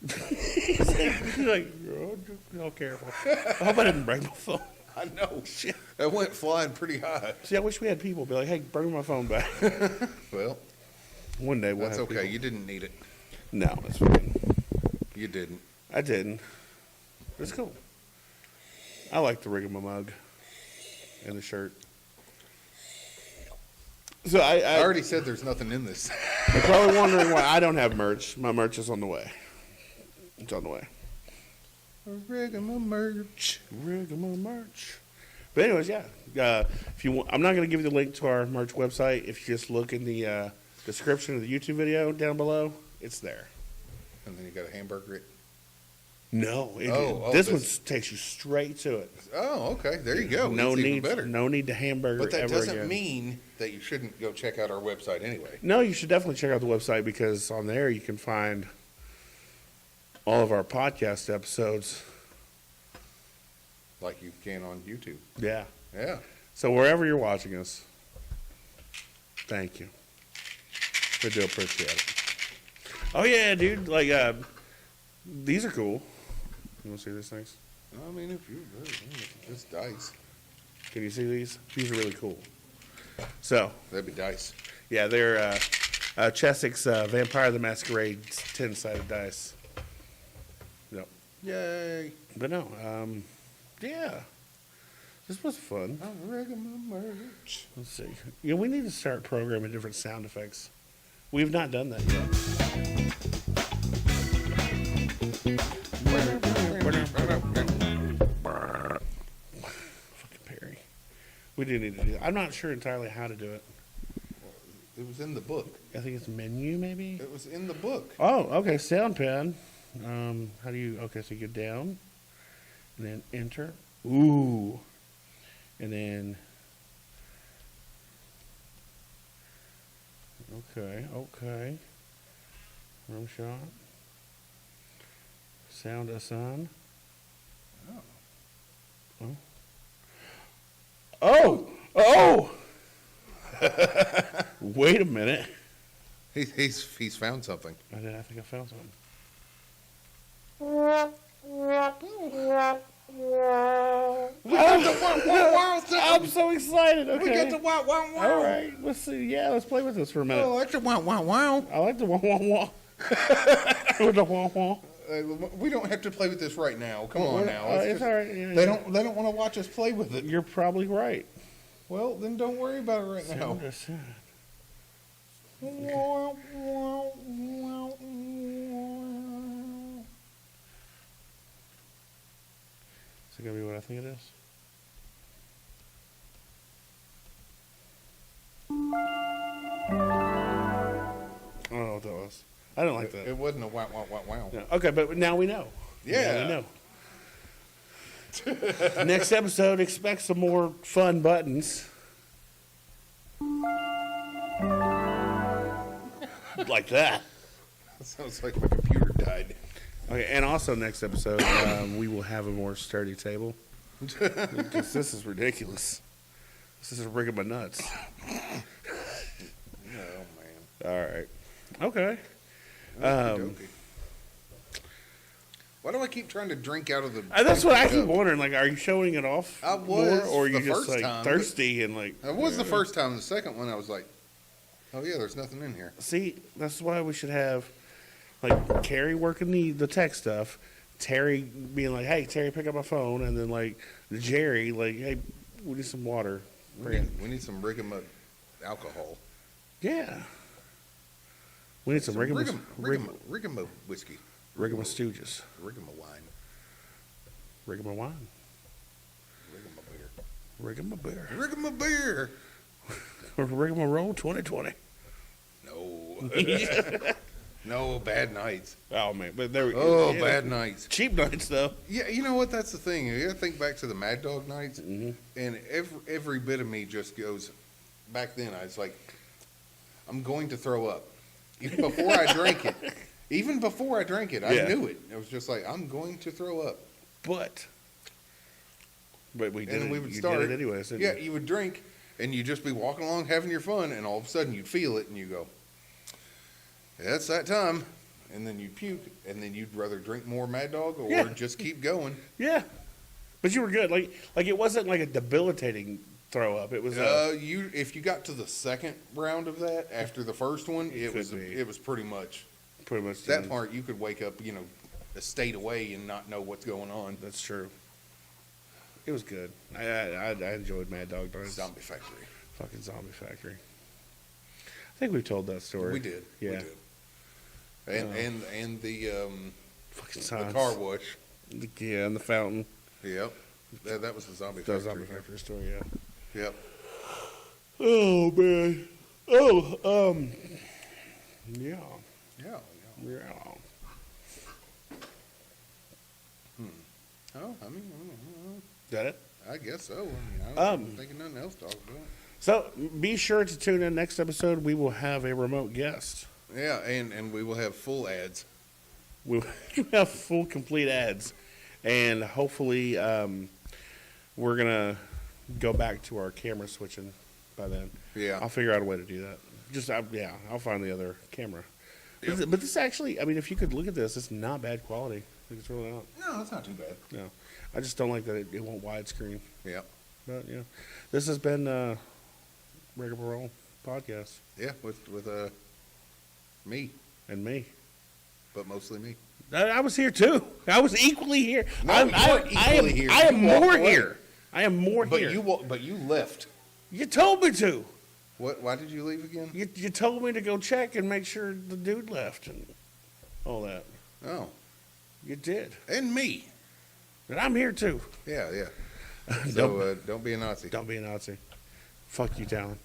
He's like, oh, careful. I hope I didn't break my phone. I know. Shit. That went flying pretty high. See, I wish we had people be like, "Hey, bring my phone back." Well, One day we'll that's have okay. people. You didn't need it. No, it's fine. You didn't. I didn't. It's cool. I like the rig of my mug and the shirt. So I already said there's nothing in this. You're probably wondering why I don't have merch. My merch is on the way. It's on the way. Rig of my merch. Rig of my merch. But anyways, yeah. If you want, I'm not going to give you the link to our merch website. If you just look in the description of the YouTube video down below, it's there. And then you got a hamburger it. No, this one takes you straight to it. Oh, okay. There you go. No It's even need, better. no need to hamburger But that ever doesn't again. mean that you shouldn't go check out our website anyway. No, you should definitely check out the website because on there you can find all of our podcast episodes. Like you can on YouTube. Yeah. Yeah. So wherever you're watching us, thank you. We do appreciate it. Oh yeah, dude. Like these are cool. You want to see these things? I mean, if you it's dice. Can you see these? These are really cool. So That'd be dice. yeah, they're Chesseck's Vampire the Masquerade 10-sided dice. Yep. Yay. But no, Yeah. This was fun. I'm rigging my merch. Let's see. Yeah, we need to start programming different sound effects. We've not done that yet. Fucking Perry. We do need to do that. I'm not sure entirely how to do it. It was in the book. I think it's menu, maybe? It was in the book. Oh, okay. Sound pad. How do you... Okay, so you go down. And then enter. Ooh. And then... Okay. Room shot. Sound assign. Oh! Wait a minute. He's found something. I think I found something. I'm so excited. Okay. We got the wow wow wow. All right. Let's see. Yeah, let's play with this for a minute. Oh, I like the wow wow wow. I like the wah wah wah. With the wah wah. We don't have to play with this right now. Come on now. It's all right. Yeah, They don't want to watch us play with it. You're probably right. Well, then don't worry about it right now. Sound aside. Is it gonna be what I think it is? I don't know what that was. I don't like that. It wasn't a wow wow wow wow. No. Okay, but now we know. Yeah. Now we know. Next episode, expect some more fun buttons. Like that. That sounds like my computer died. Okay, and also next episode, we will have a more sturdy table. Because this is ridiculous. This is rigging my nuts. Oh, man. All right. Okay. Okey-dokey. Why do I keep trying to drink out of the... That's what I cup? keep wondering. Like, are you showing it off I was more, or are you the just first like time, thirsty and like? It was the first time. The second one, I was like, oh, yeah, there's nothing in here. See, that's why we should have like Carrey working the tech stuff, Terry being like, "Hey, Terry, pick up my phone," and then like Jerry, like, "Hey, we need some water." We need some Rigamarole alcohol. Yeah. We need some Rigamarole whiskey. Rigamarole Stooges. Rigamarole wine. Rigamarole wine. Rigamarole beer. Rigamarole beer. Rigamarole beer. Rigamarole 2020. No. No, bad nights. Oh man, but there. Oh, yeah. bad nights. Cheap nights though. Yeah, you know what? That's the thing. You gotta think back to the Mad Dog nights, Mm-hmm. and every bit of me just goes. Back then, I was like, I'm going to throw up. Even before I drank it. Even before I drank it, I Yeah. knew it. It was just like, I'm going to throw up. But we did. And it. we would You start. did it anyways. Didn't Yeah, you? you would drink, and you'd just be walking along having your fun, and all of a sudden you'd feel it, and you go, yeah, it's that time. And then you'd puke, and then you'd rather drink more Mad Dog or Yeah. just keep going. Yeah, but you were good. Like it wasn't like a debilitating throw up. It was. If you got to the second round of that after the first one, it could be. was pretty much pretty much that done. part. You could wake up, a state away and not know what's going on. That's true. It was good. I enjoyed Mad Dog Nights. Zombie Factory. Fucking Zombie Factory. I think we've told that story. We did. Yeah. We did. And the Fucking the science. car wash. Yeah, and the fountain. Yep. That was the Zombie The Factory. Zombie Factory story. Yeah. Yep. Oh man. Oh yeah. Yeah. Yeah. Oh, I mean, Is that it? I guess so. I don't think of nothing else to talk about. So be sure to tune in next episode. We will have a remote guest. Yeah, and we will have full ads. We'll have full complete ads, and hopefully we're gonna go back to our camera switching by then. Yeah. I'll figure out a way to do that. I'll find the other camera. Yep. But this actually, I mean, if you could look at this, it's not bad quality. It's really not. No, it's not too bad. No, I just don't like that it won't widescreen. Yep. But yeah, this has been Rigamarole podcast Yeah, with me, and me. but mostly me. I was here too. I was equally here. No, you weren't equally here. I am You walked more away. here. I am more But here. you left. You told me to. What? Why did you leave again? You told me to go check and make sure the dude left and all that. Oh, You did. and me. And I'm here too. Yeah, yeah. So don't be a Nazi. Don't be a Nazi. Fuck you, Talon.